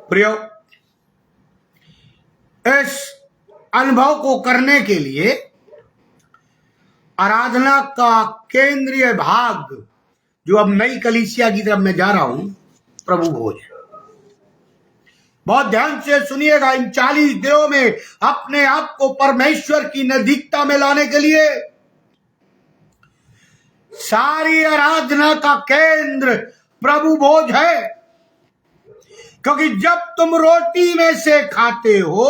प्रियो, इस अनुभव को करने के लिए आराधना का केंद्रीय भाग, जो अब नई कलीसिया की तरफ मैं जा रहा हूं, प्रभु भोज है। बहुत ध्यान से सुनिएगा। इन 40 दिनों में अपने आप को परमेश्वर की नजदीकता में लाने के लिए सारी आराधना का केंद्र प्रभु भोज है, क्योंकि जब तुम रोटी में से खाते हो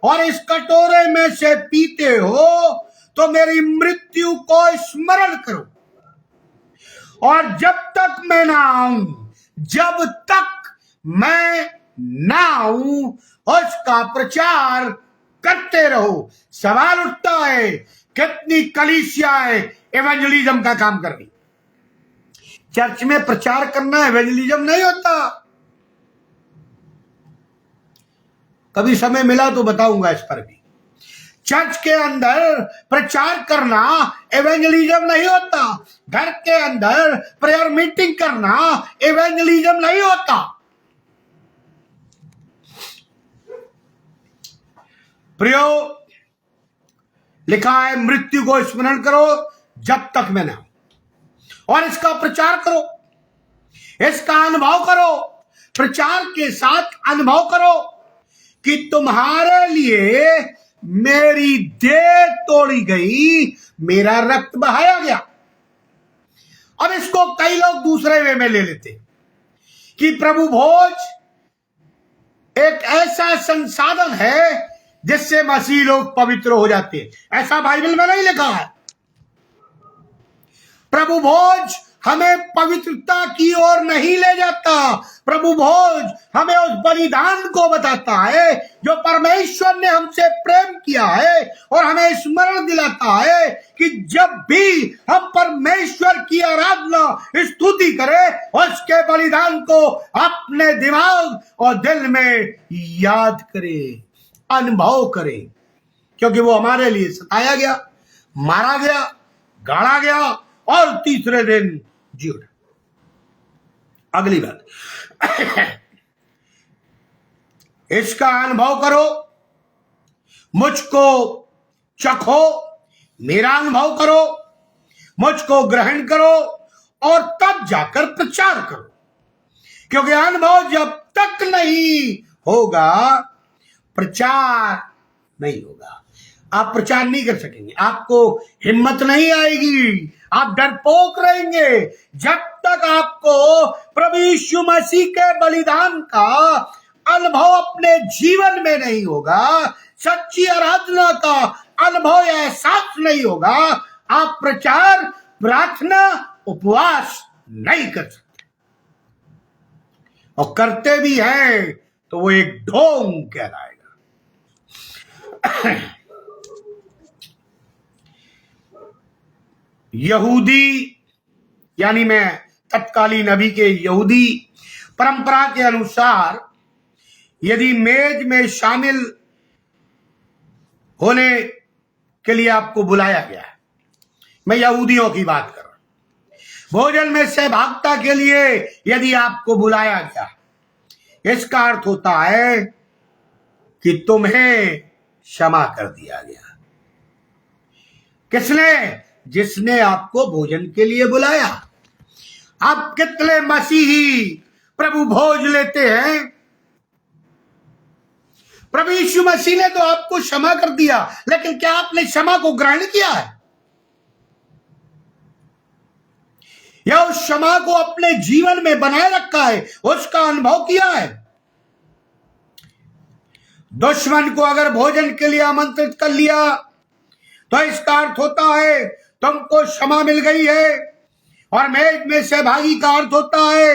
और इस कटोरे में से पीते हो, तो मेरी मृत्यु को स्मरण करो। और जब तक मैं ना आऊं, जब तक मैं ना आऊं, उसका प्रचार करते रहो। सवाल उठता है, कितनी कलीसियाएं एवेंजलिज्म का काम कर रही? चर्च में प्रचार करना एवेंजलिज्म नहीं होता। कभी समय मिला तो बताऊंगा इस पर भी। चर्च के अंदर प्रचार करना एवेंजलिज्म नहीं होता। घर के अंदर प्रेयर मीटिंग करना एवेंजलिज्म नहीं होता। प्रियो, लिखा है, मृत्यु को स्मरण करो जब तक मैं ना हूं, और इसका प्रचार करो, इसका अनुभव करो। प्रचार के साथ अनुभव करो कि तुम्हारे लिए मेरी देह तोड़ी गई, मेरा रक्त बहाया गया। अब इसको कई लोग दूसरे वे में ले लेते कि प्रभु भोज एक ऐसा संसाधन है जिससे मसीह लोग पवित्र हो जाते हैं। ऐसा बाइबल में नहीं लिखा है। प्रभु भोज हमें पवित्रता की ओर नहीं ले जाता। प्रभु भोज हमें उस बलिदान को बताता है जो परमेश्वर ने हमसे प्रेम किया है, और हमें स्मरण दिलाता है कि जब भी हम परमेश्वर की आराधना स्तुति करें, उसके बलिदान को अपने दिमाग और दिल में याद करें, अनुभव करें, क्योंकि वो हमारे लिए सताया गया, मारा गया, गाड़ा गया और तीसरे दिन जी उठा। अगली बात, इसका अनुभव करो, मुझको चखो, मेरा अनुभव करो, मुझको ग्रहण करो, और तब जाकर प्रचार करो। क्योंकि अनुभव जब तक नहीं होगा, प्रचार नहीं होगा। आप प्रचार नहीं कर सकेंगे, आपको हिम्मत नहीं आएगी, आप डरपोक रहेंगे जब तक आपको प्रभु यीशु मसीह के बलिदान का अनुभव अपने जीवन में नहीं होगा, सच्ची आराधना का अनुभव या एहसास नहीं होगा, आप प्रचार, प्रार्थना, उपवास नहीं कर सकते। और करते भी हैं तो वो एक ढोंग कहलाएगा। यहूदी, यानी मैं तत्कालीन नबी के यहूदी परंपरा के अनुसार यदि मेज में शामिल होने के लिए आपको बुलाया गया है, मैं यहूदियों की बात कर रहा हूं, भोजन में सहभागिता के लिए यदि आपको बुलाया गया, इसका अर्थ होता है कि तुम्हें क्षमा कर दिया गया। किसने? जिसने आपको भोजन के लिए बुलाया। आप कितने मसीही प्रभु भोज लेते हैं? प्रभु यीशु मसीह ने तो आपको क्षमा कर दिया, लेकिन क्या आपने क्षमा को ग्रहण किया है, या उस क्षमा को अपने जीवन में बनाए रखा है, उसका अनुभव किया है? दुश्मन को अगर भोजन के लिए आमंत्रित कर लिया तो इसका अर्थ होता है तुमको क्षमा मिल गई है, और मेज में सहभागी का अर्थ होता है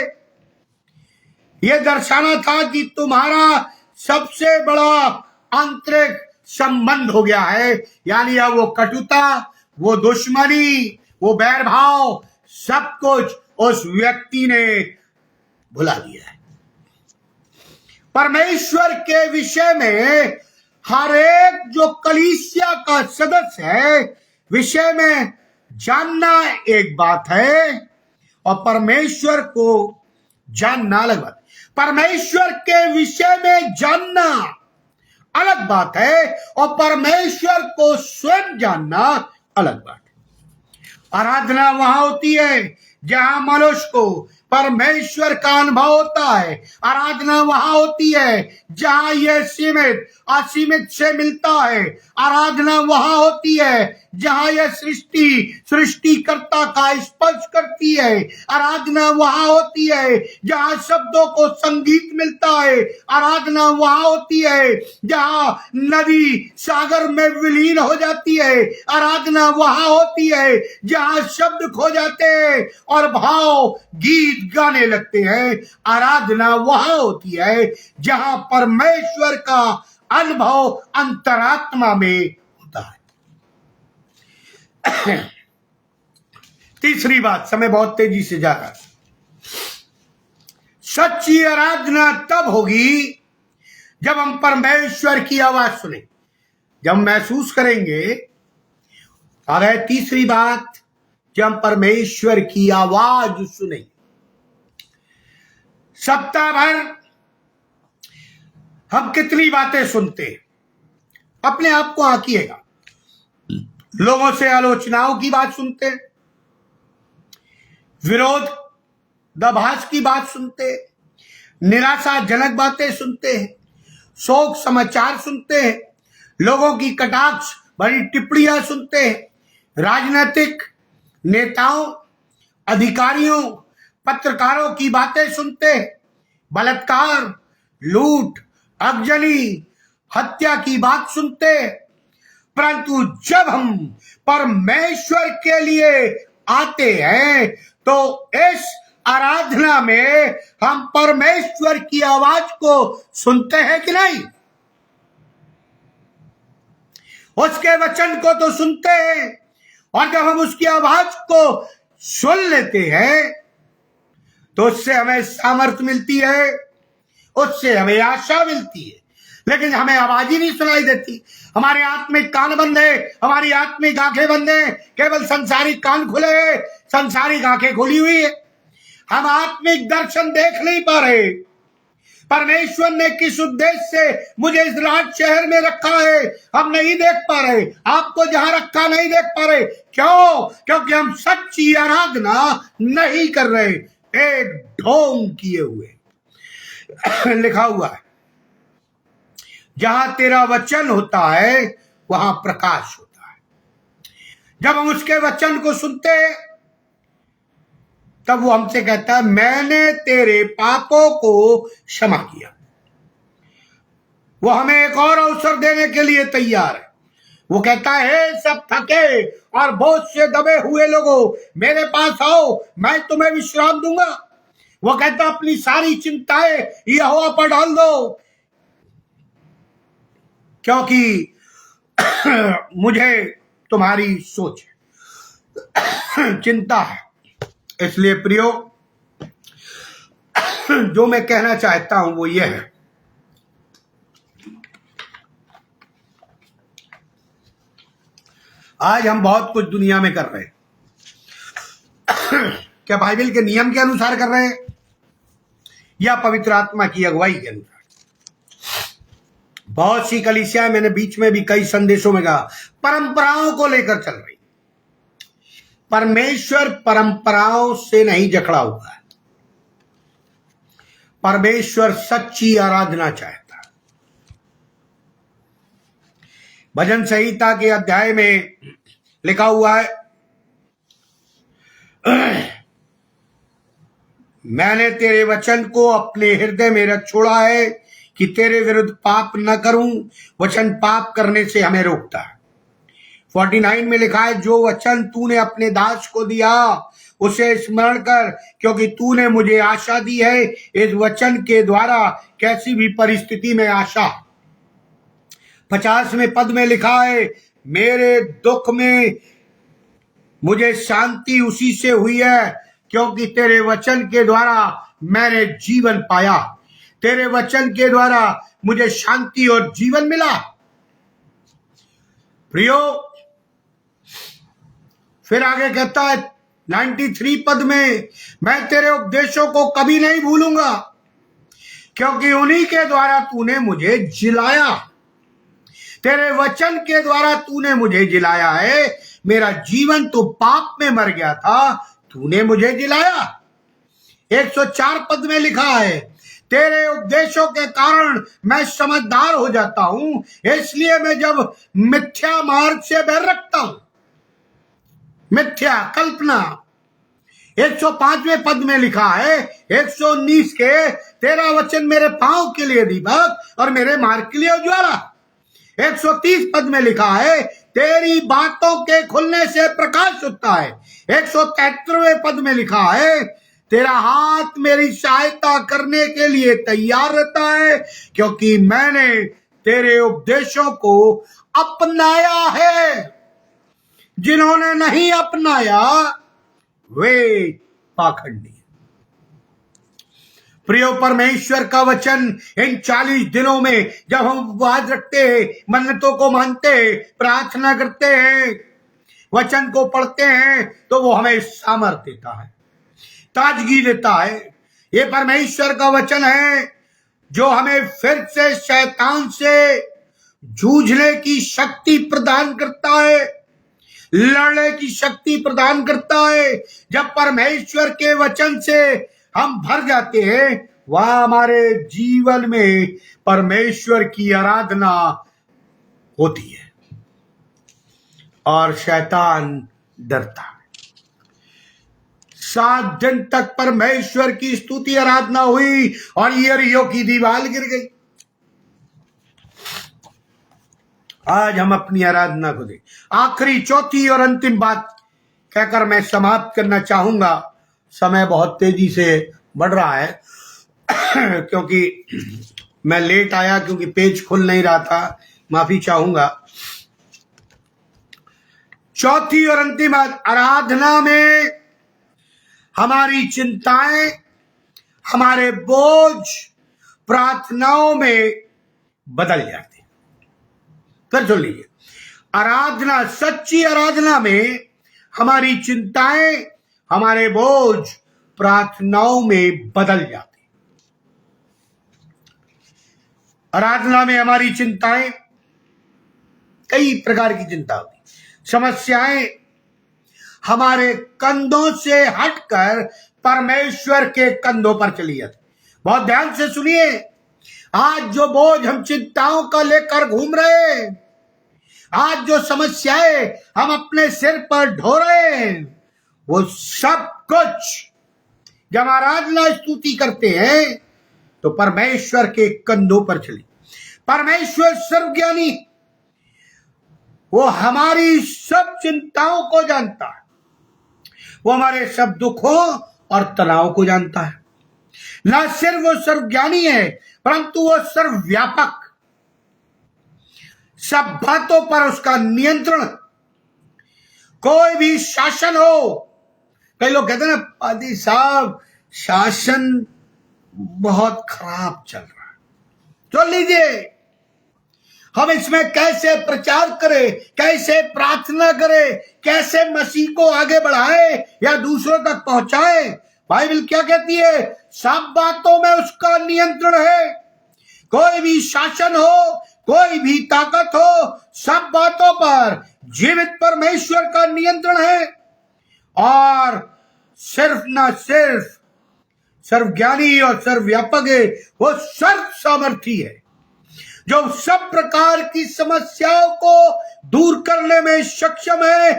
यह दर्शाना था कि तुम्हारा सबसे बड़ा आंतरिक संबंध हो गया है, यानी अब वो कटुता, वो दुश्मनी, वो बैरभाव, सब कुछ उस व्यक्ति ने भुला दिया है। परमेश्वर के विषय में हर एक जो कलीसिया का सदस्य है, विषय में जानना एक बात है और परमेश्वर को जानना अलग बात। परमेश्वर के विषय में जानना अलग बात है और परमेश्वर को स्वयं जानना अलग बात है। आराधना वहां होती है जहां मनुष्य को परमेश्वर का अनुभव होता है। आराधना वहां होती है जहां यह सीमित असीमित से मिलता है। आराधना वहां होती है जहां यह सृष्टिकर्ता का स्पर्श करती है। आराधना वहां होती है जहां शब्दों को संगीत मिलता है। आराधना वहां होती है जहां नदी सागर में विलीन हो जाती है। आराधना वहां होती है जहां शब्द खो जाते हैं और भाव गीत गाने लगते हैं। आराधना वहां होती है जहां परमेश्वर का अनुभव अंतरात्मा में होता है। तीसरी बात, समय बहुत तेजी से जा रहा है। सच्ची आराधना तब होगी जब हम परमेश्वर की आवाज सुने, जब महसूस करेंगे। और है तीसरी बात, जब हम परमेश्वर की आवाज सुने। सप्ताह भर हम कितनी बातें सुनते हैं, अपने आप को आंकिएगा। लोगों से आलोचनाओं की बात सुनते हैं, विरोध दभास की बात सुनते हैं, निराशाजनक बातें सुनते हैं, शोक समाचार सुनते हैं, लोगों की कटाक्ष भरी टिप्पणियां सुनते हैं, राजनीतिक नेताओं, अधिकारियों, पत्रकारों की बातें सुनते हैं, बलात्कार, लूट, अगजनी हत्या की बात सुनते हैं, परंतु जब हम परमेश्वर के लिए आते हैं तो इस आराधना में हम परमेश्वर की आवाज को सुनते हैं कि नहीं? उसके वचन को तो सुनते हैं, और जब हम उसकी आवाज को सुन लेते हैं तो उससे हमें सामर्थ्य मिलती है, उससे हमें आशा मिलती है। लेकिन हमें आवाज ही नहीं सुनाई देती। हमारे आत्मिक कान बंद है, हमारी आत्मिक आंखें बंद है, केवल संसारिक कान खुले हैं, संसारिक आंखें खुली हुई है। हम आत्मिक दर्शन देख नहीं पा रहे। परमेश्वर ने किस उद्देश्य से मुझे इस राज शहर में रखा है हम नहीं देख पा रहे। आपको जहां रखा नहीं देख पा रहे। क्यों? क्योंकि हम सच्ची आराधना नहीं कर रहे, एक ढोंग किए हुए। लिखा हुआ है, जहां तेरा वचन होता है वहां प्रकाश होता है। जब हम उसके वचन को सुनते हैं तब वो हमसे कहता है, मैंने तेरे पापों को क्षमा किया। वो हमें एक और अवसर देने के लिए तैयार है। वो कहता है, सब थके और बोझ से दबे हुए लोगों, मेरे पास आओ, मैं तुम्हें विश्राम दूंगा। वो कहता, अपनी सारी चिंताएं यहोवा पर डाल दो, क्योंकि मुझे तुम्हारी सोच है, चिंता है। इसलिए प्रियो, जो मैं कहना चाहता हूं वो ये है, आज हम बहुत कुछ दुनिया में कर रहे हैं। क्या बाइबल के नियम के अनुसार कर रहे हैं या पवित्र आत्मा की अगुवाई के अनुसार? बहुत सी कलीसियां, मैंने बीच में भी कई संदेशों में कहा, परंपराओं को लेकर चल रही। परमेश्वर परंपराओं से नहीं जकड़ा हुआ है। परमेश्वर सच्ची आराधना चाहता है। भजन संहिता के अध्याय में लिखा हुआ है, मैंने तेरे वचन को अपने हृदय में रख छोड़ा है कि तेरे विरुद्ध पाप न करूं। वचन पाप करने से हमें रोकता है। 49 में लिखा है, जो वचन तूने अपने दास को दिया उसे स्मरण कर, क्योंकि तूने मुझे आशा दी है। इस वचन के द्वारा कैसी भी परिस्थिति में आशा। 50वें पद में लिखा है, मेरे दुख में मुझे शांति उसी से हुई है, क्योंकि तेरे वचन के द्वारा मैंने जीवन पाया। तेरे वचन के द्वारा मुझे शांति और जीवन मिला। प्रियो, फिर आगे कहता है 93 पद में, मैं तेरे उपदेशों को कभी नहीं भूलूंगा, क्योंकि उन्हीं के द्वारा तूने मुझे जिलाया। तेरे वचन के द्वारा तूने मुझे जिलाया है। मेरा जीवन तो पाप में मर गया था, तूने मुझे जिलाया। 104 पद में लिखा है, तेरे उपदेशों के कारण मैं समझदार हो जाता हूं, इसलिए मैं जब मिथ्या मार्ग से बैर रखता हूं। मिथ्या कल्पना। 105वें पद में लिखा है, 119 के, तेरा वचन मेरे पांव के लिए दीपक और मेरे मार्ग के लिए उज्ज्वला। 130 पद में लिखा है, तेरी बातों के खुलने से प्रकाश होता है। 173वें पद में लिखा है, तेरा हाथ मेरी सहायता करने के लिए तैयार रहता है, क्योंकि मैंने तेरे उपदेशों को अपनाया है। जिन्होंने नहीं अपनाया वे पाखंडी। प्रियो, परमेश्वर का वचन इन 40 दिनों में जब हम उपवास रखते हैं, मन्नतों को मानते हैं, प्रार्थना करते हैं, वचन को पढ़ते हैं, तो वो हमें सामर्थ्य देता है, ताजगी देता है। ये परमेश्वर का वचन है जो हमें फिर से शैतान से जूझने की शक्ति प्रदान करता है, लड़ने की शक्ति प्रदान करता है। जब परमेश्वर के वचन से हम भर जाते हैं, वहां हमारे जीवन में परमेश्वर की आराधना होती है और शैतान डरता है। 7 दिन तक परमेश्वर की स्तुति आराधना हुई और यरीहो की दीवार गिर गई। आज हम अपनी आराधना को दें। आखिरी चौथी और अंतिम बात कहकर मैं समाप्त करना चाहूंगा। समय बहुत तेजी से बढ़ रहा है क्योंकि मैं लेट आया, क्योंकि पेज खुल नहीं रहा था, माफी चाहूंगा। चौथी और अंतिम बात, आराधना में हमारी चिंताएं, हमारे बोझ प्रार्थनाओं में बदल जाते। फिर सुन लीजिए, आराधना, सच्ची आराधना में हमारी चिंताएं, हमारे बोझ प्रार्थनाओं में बदल जाते। आराधना में हमारी चिंताएं, कई प्रकार की चिंता होती, समस्याएं हमारे कंधों से हटकर परमेश्वर के कंधों पर चली जाती। बहुत ध्यान से सुनिए, आज जो बोझ हम चिंताओं का लेकर घूम रहे हैं, आज जो समस्याएं हम अपने सिर पर ढो रहे हैं, वो सब कुछ जब आराधना स्तुति करते हैं तो परमेश्वर के कंधों पर चली। परमेश्वर सर्वज्ञानी, वो हमारी सब चिंताओं को जानता है, वो हमारे सब दुखों और तनाव को जानता है। न सिर्फ वो सर्वज्ञानी है, परंतु वो सर्वव्यापक, सब बातों पर उसका नियंत्रण। कोई भी शासन हो, कई लोग कहते हैं ना, पादी साहब शासन बहुत खराब चल रहा है, तो लीजिए हम इसमें कैसे प्रचार करें, कैसे प्रार्थना करें, कैसे मसीह को आगे बढ़ाए या दूसरों तक पहुंचाए। बाइबल क्या कहती है? सब बातों में उसका नियंत्रण है। कोई भी शासन हो, कोई भी ताकत हो, सब बातों पर जीवित परमेश्वर का नियंत्रण है। और सिर्फ ना सिर्फ सर्वज्ञानी और सर्वव्यापक है, वो सर्व सामर्थी है, जो सब प्रकार की समस्याओं को दूर करने में सक्षम है,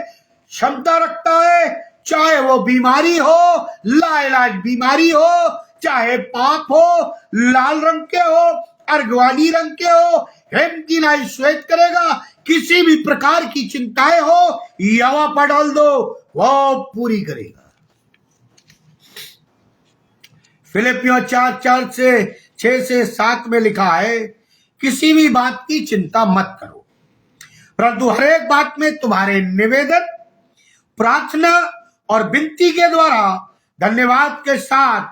क्षमता रखता है। चाहे वो बीमारी हो, लाइलाज बीमारी हो, चाहे पाप हो, लाल रंग के हो, अर्गवानी रंग के हो, हिम की नाई श्वेत करेगा। किसी भी प्रकार की चिंताएं हो, यवा पर डाल दो, वो पूरी करेगा। फिलिपियों 4:4 से 6 से 7 में लिखा है, किसी भी बात की चिंता मत करो, परंतु हर एक बात में तुम्हारे निवेदन, प्रार्थना और विनती के द्वारा धन्यवाद के साथ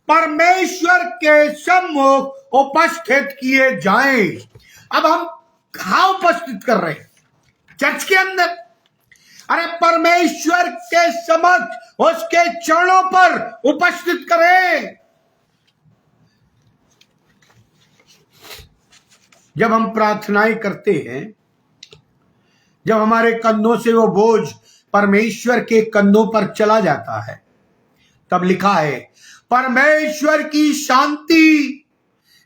परमेश्वर के सम्मुख उपस्थित किए जाएं। अब हम कहाँ उपस्थित कर रहे हैं? चर्च के अंदर। अरे परमेश्वर के समक्ष, उसके चरणों पर उपस्थित करें। जब हम प्रार्थनाएं करते हैं, जब हमारे कंधों से वो बोझ परमेश्वर के कंधों पर चला जाता है, तब लिखा है, परमेश्वर की शांति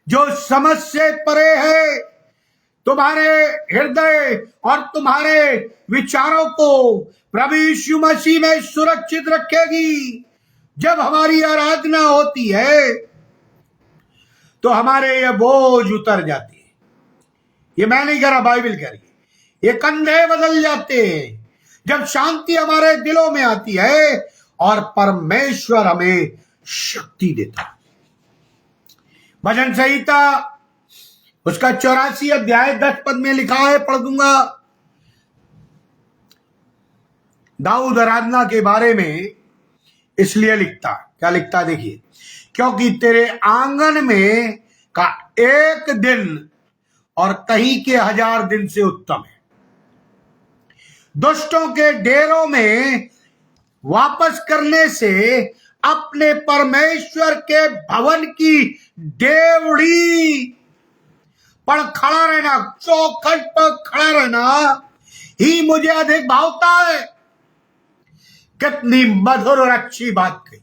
जो समझ से परे है, तुम्हारे हृदय और तुम्हारे विचारों को प्रभु यीशु मसीह में सुरक्षित रखेगी। जब हमारी आराधना होती है तो हमारे ये बोझ उतर जाती है। ये मैं नहीं कह रहा, बाइबल कह रही है। ये कंधे बदल जाते हैं जब शांति हमारे दिलों में आती है और परमेश्वर हमें शक्ति देता है। भजन संहिता उसका 84 अध्याय 10 पद में लिखा है, पढ़ दूंगा। दाऊद आराधना के बारे में इसलिए लिखता, क्या लिखता देखिए, क्योंकि तेरे आंगन में का एक दिन और कहीं के 1000 दिन से उत्तम है। दुष्टों के डेरों में वापस करने से अपने परमेश्वर के भवन की डेवड़ी पर खड़ा रहना, चौखट पर खड़ा रहना ही मुझे अधिक भावता है। कितनी मधुर और अच्छी बात कही।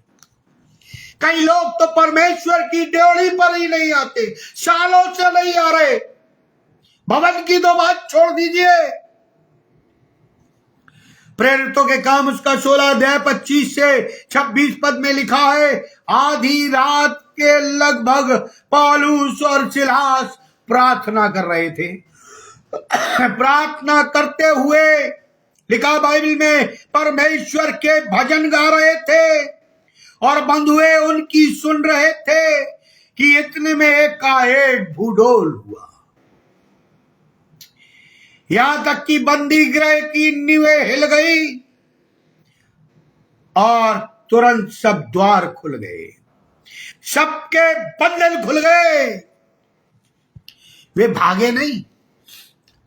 कई लोग तो परमेश्वर की डेवड़ी पर ही नहीं आते, सालों से नहीं आ रहे। भवन की तो बात छोड़ दीजिए। प्रेरितों के काम उसका 16 अध्याय 25 से 26 पद में लिखा है, आधी रात के लगभग पौलुस और सिलास प्रार्थना कर रहे थे प्रार्थना करते हुए, लिखा बाइबल में, परमेश्वर के भजन गा रहे थे और बंधुए उनकी सुन रहे थे कि इतने में एकाएक भूडोल हुआ। यहां तक कि बंदी गृह की नींवें हिल गई और तुरंत सब द्वार खुल गए, सबके बंधन खुल गए। वे भागे नहीं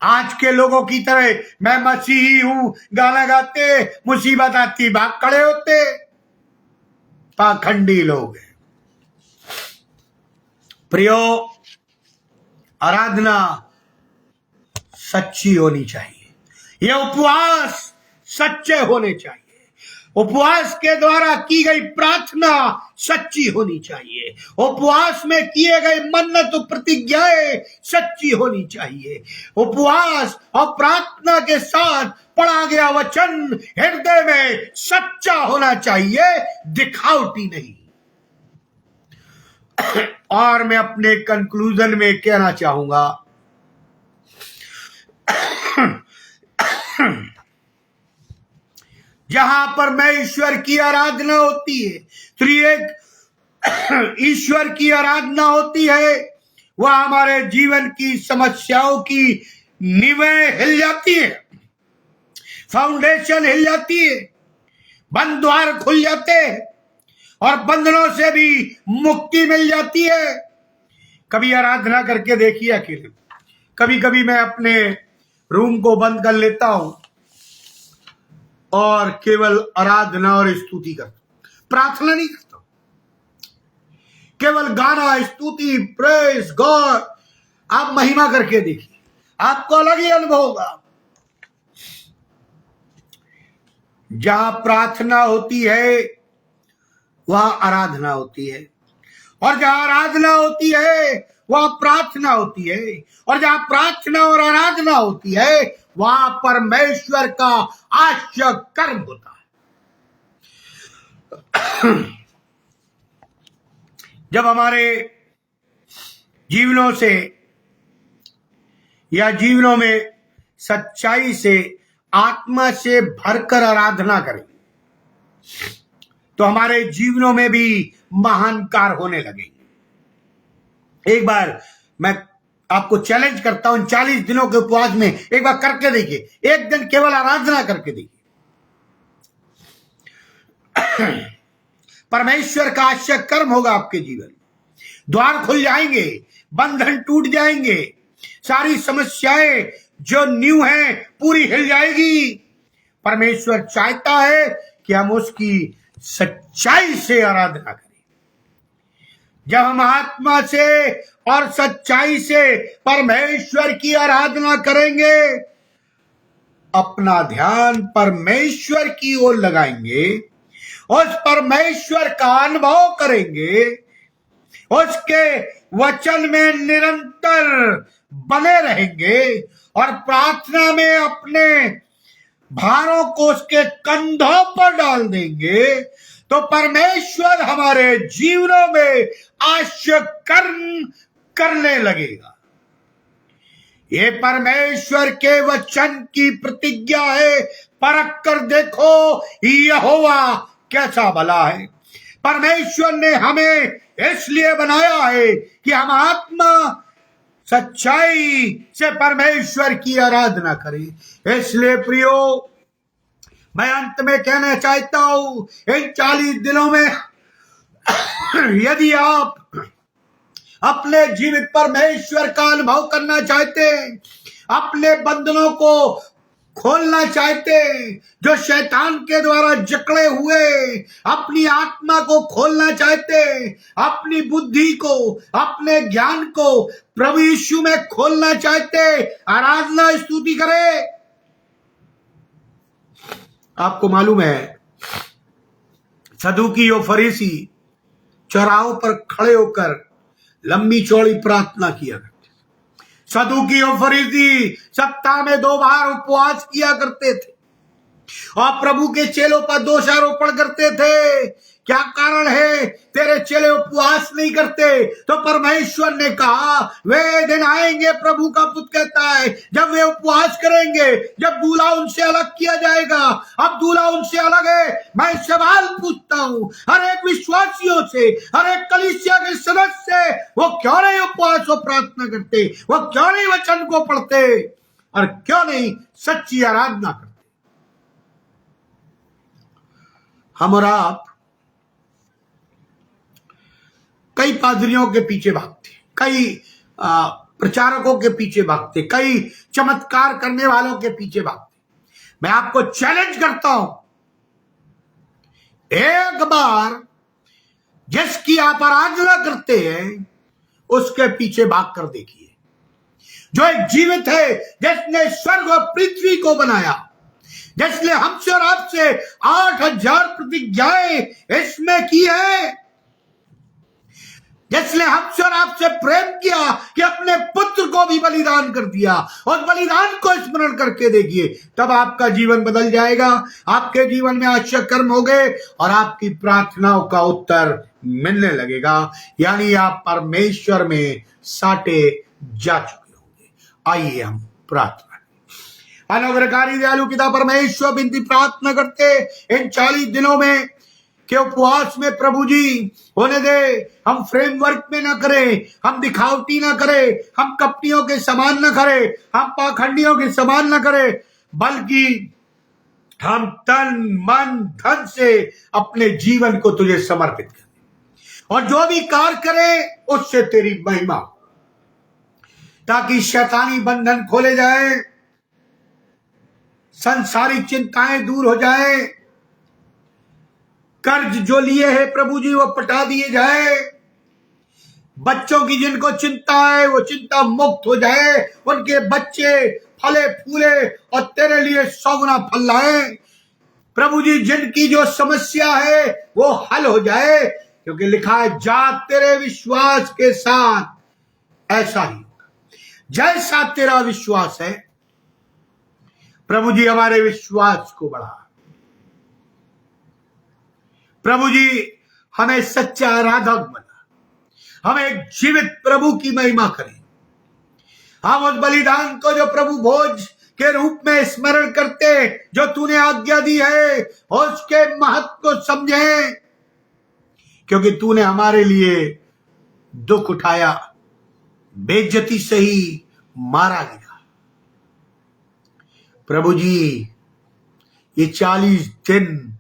आज के लोगों की तरह, मैं मसीही हूं गाना गाते, मुसीबत आती भाग खड़े होते। पाखंडी लोग हैं। प्रियो, आराधना सच्ची होनी चाहिए। ये उपवास सच्चे होने चाहिए। उपवास के द्वारा की गई प्रार्थना सच्ची होनी चाहिए। उपवास में किए गए मन्नत प्रतिज्ञाएं सच्ची होनी चाहिए। उपवास और प्रार्थना के साथ पढ़ा गया वचन हृदय में सच्चा होना चाहिए, दिखावटी नहीं। और मैं अपने कंक्लूजन में कहना चाहूंगा, जहां परमेश्वर की आराधना होती है, त्रिएक ईश्वर की आराधना होती है, वह हमारे जीवन की समस्याओं की नींवें हिल जाती है, फाउंडेशन हिल जाती है, बंद द्वार खुल जाते हैं और बंधनों से भी मुक्ति मिल जाती है। कभी आराधना करके देखिए अकेले। कभी कभी मैं अपने रूम को बंद कर लेता हूं और केवल आराधना और स्तुति करता हूं, प्रार्थना नहीं करता हूं, केवल गाना, स्तुति, प्रेज गॉड। आप महिमा करके देखिए, आपको अलग ही अनुभव होगा। जहां प्रार्थना होती है वहां आराधना होती है, और जहां आराधना होती है वहां प्रार्थना होती है, और जहां प्रार्थना और आराधना होती है वहां परमेश्वर का आश्चर्य कर्म होता है। जब हमारे जीवनों से या जीवनों में सच्चाई से, आत्मा से भरकर आराधना करें तो हमारे जीवनों में भी महान कार्य होने लगेंगे। एक बार मैं आपको चैलेंज करता हूं, 40 दिनों के उपवास में एक बार करके देखिए, एक दिन केवल आराधना करके देखिए। परमेश्वर का आश्चर्य कर्म होगा आपके जीवन। द्वार खुल जाएंगे, बंधन टूट जाएंगे, सारी समस्याएं जो न्यू है पूरी हिल जाएगी। परमेश्वर चाहता है कि हम उसकी सच्चाई से आराधना करें। जब हम आत्मा से और सच्चाई से परमेश्वर की आराधना करेंगे, अपना ध्यान परमेश्वर की ओर लगाएंगे, उस परमेश्वर का अनुभव करेंगे, उसके वचन में निरंतर बने रहेंगे और प्रार्थना में अपने भारों को उसके कंधों पर डाल देंगे, तो परमेश्वर हमारे जीवनों में आश्चर्य कर्म करने लगेगा। ये परमेश्वर के वचन की प्रतिज्ञा है। परख कर देखो यहोवा कैसा भला है। परमेश्वर ने हमें इसलिए बनाया है कि हम आत्मा सच्चाई से परमेश्वर की आराधना करें। इसलिए प्रियो, मैं अंत में कहना चाहता हूं, इन 40 दिनों में यदि आप अपने जीवित परमेश्वर का अनुभव करना चाहते हैं, अपने बंधनों को खोलना चाहते हैं, जो शैतान के द्वारा जकड़े हुए, अपनी आत्मा को खोलना चाहते हैं, अपनी बुद्धि को, अपने ज्ञान को प्रभु यीशु में खोलना चाहते हैं, आराधना स्तुति करें। आपको मालूम है, सदूकी और फरीसी चौराहों पर खड़े होकर लंबी चौड़ी प्रार्थना किया करते। सदूकी और फरीसी सप्ताह में 2 बार उपवास किया करते थे और प्रभु के चेलों पर दोषारोपण करते थे क्या कारण है तेरे चेले उपवास नहीं करते? तो परमेश्वर ने कहा वे दिन आएंगे, प्रभु का पुत्र कहता है, जब वे उपवास करेंगे, जब दूल्हा उनसे अलग किया जाएगा। अब दूल्हा उनसे अलग है। मैं सवाल पूछता हूं हर एक विश्वासियों से, हर एक कलीसिया के सदस्य से, वो क्यों नहीं उपवास और प्रार्थना करते? वो क्यों नहीं वचन को पढ़ते और क्यों नहीं सच्ची आराधना करते? हम और आप कई पादरियों के पीछे भागते, कई प्रचारकों के पीछे भागते, कई चमत्कार करने वालों के पीछे भागते। मैं आपको चैलेंज करता हूं, एक बार जिसकी आप आराधना करते हैं उसके पीछे भाग कर देखिए, जो एक जीवित है, जिसने स्वर्ग और पृथ्वी को बनाया, जिसने हमसे और आपसे 8000 प्रतिज्ञाएं इसमें की है, जिसने हमसे और आपसे प्रेम किया कि अपने पुत्र को भी बलिदान कर दिया, और बलिदान को स्मरण करके देखिए, तब आपका जीवन बदल जाएगा। आपके जीवन में आश्चर्य कर्म हो गए और आपकी प्रार्थनाओं का उत्तर मिलने लगेगा, यानी आप परमेश्वर में साटे जा चुके होंगे। आइए हम प्रार्थना। अनुग्रहकारी दयालु पिता परमेश्वर, बिनती प्रार्थना करते इन 40 दिनों में के उपवास में प्रभु जी होने दे, हम फ्रेमवर्क में ना करें, हम दिखावटी ना करें, हम कपटियों के समान ना करें, हम पाखंडियों के समान ना करें, बल्कि हम तन मन धन से अपने जीवन को तुझे समर्पित करें, और जो भी कार्य करें उससे तेरी महिमा, ताकि शैतानी बंधन खोले जाए, संसारिक चिंताएं दूर हो जाए, कर्ज जो लिए हैं प्रभु जी वो पटा दिए जाए, बच्चों की जिनको चिंता है वो चिंता मुक्त हो जाए, उनके बच्चे फले फूले और तेरे लिए 100 गुना फल लाए। प्रभु जी जिनकी जो समस्या है वो हल हो जाए, क्योंकि लिखा है जा तेरे विश्वास के साथ ऐसा ही होगा। जैसा तेरा विश्वास है प्रभु जी, हमारे विश्वास को बढ़ा। प्रभु जी हमें सच्चा आराधक बना, हम एक जीवित प्रभु की महिमा करें। हम उस बलिदान को जो प्रभु भोज के रूप में स्मरण करते, जो तूने आज्ञा दी है, उसके महत्व को समझें, क्योंकि तूने हमारे लिए दुख उठाया, बेइज्जती से ही मारा गया। प्रभु जी ये 40 दिन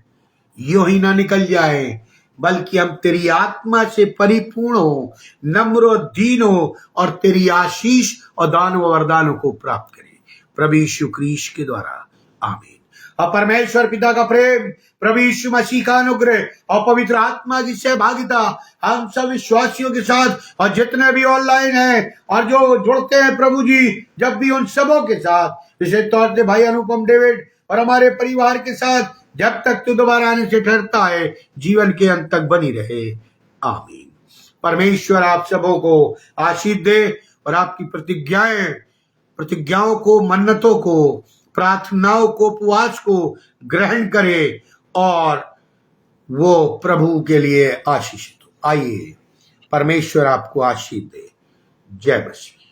यूं ही ना निकल जाए, बल्कि हम तेरी आत्मा से परिपूर्ण हो, नम्र दीन हो, और तेरी आशीष और दान व वरदानों को प्राप्त करें, प्रभु यीशु क्रीस्त के द्वारा, आमीन। और परमेश्वर पिता का प्रेम, प्रभु यीशु मसीह का अनुग्रह और पवित्र आत्मा की सहभागिता हम सब विश्वासियों के साथ, और जितने भी ऑनलाइन हैं और जो जुड़ते हैं प्रभु जी, जब भी उन सबों के साथ, विशेष तौर से भाई अनुपम डेविड और हमारे परिवार के साथ, जब तक तू दोबारा आने से ठहरता है, जीवन के अंत तक बनी रहे, आमीन। परमेश्वर आप सबों को आशीष दे और आपकी प्रतिज्ञाओं को, मन्नतों को, प्रार्थनाओं को, उपवास को ग्रहण करे और वो प्रभु के लिए आशीषित हो। आइए परमेश्वर आपको आशीष दे। जय मसीह।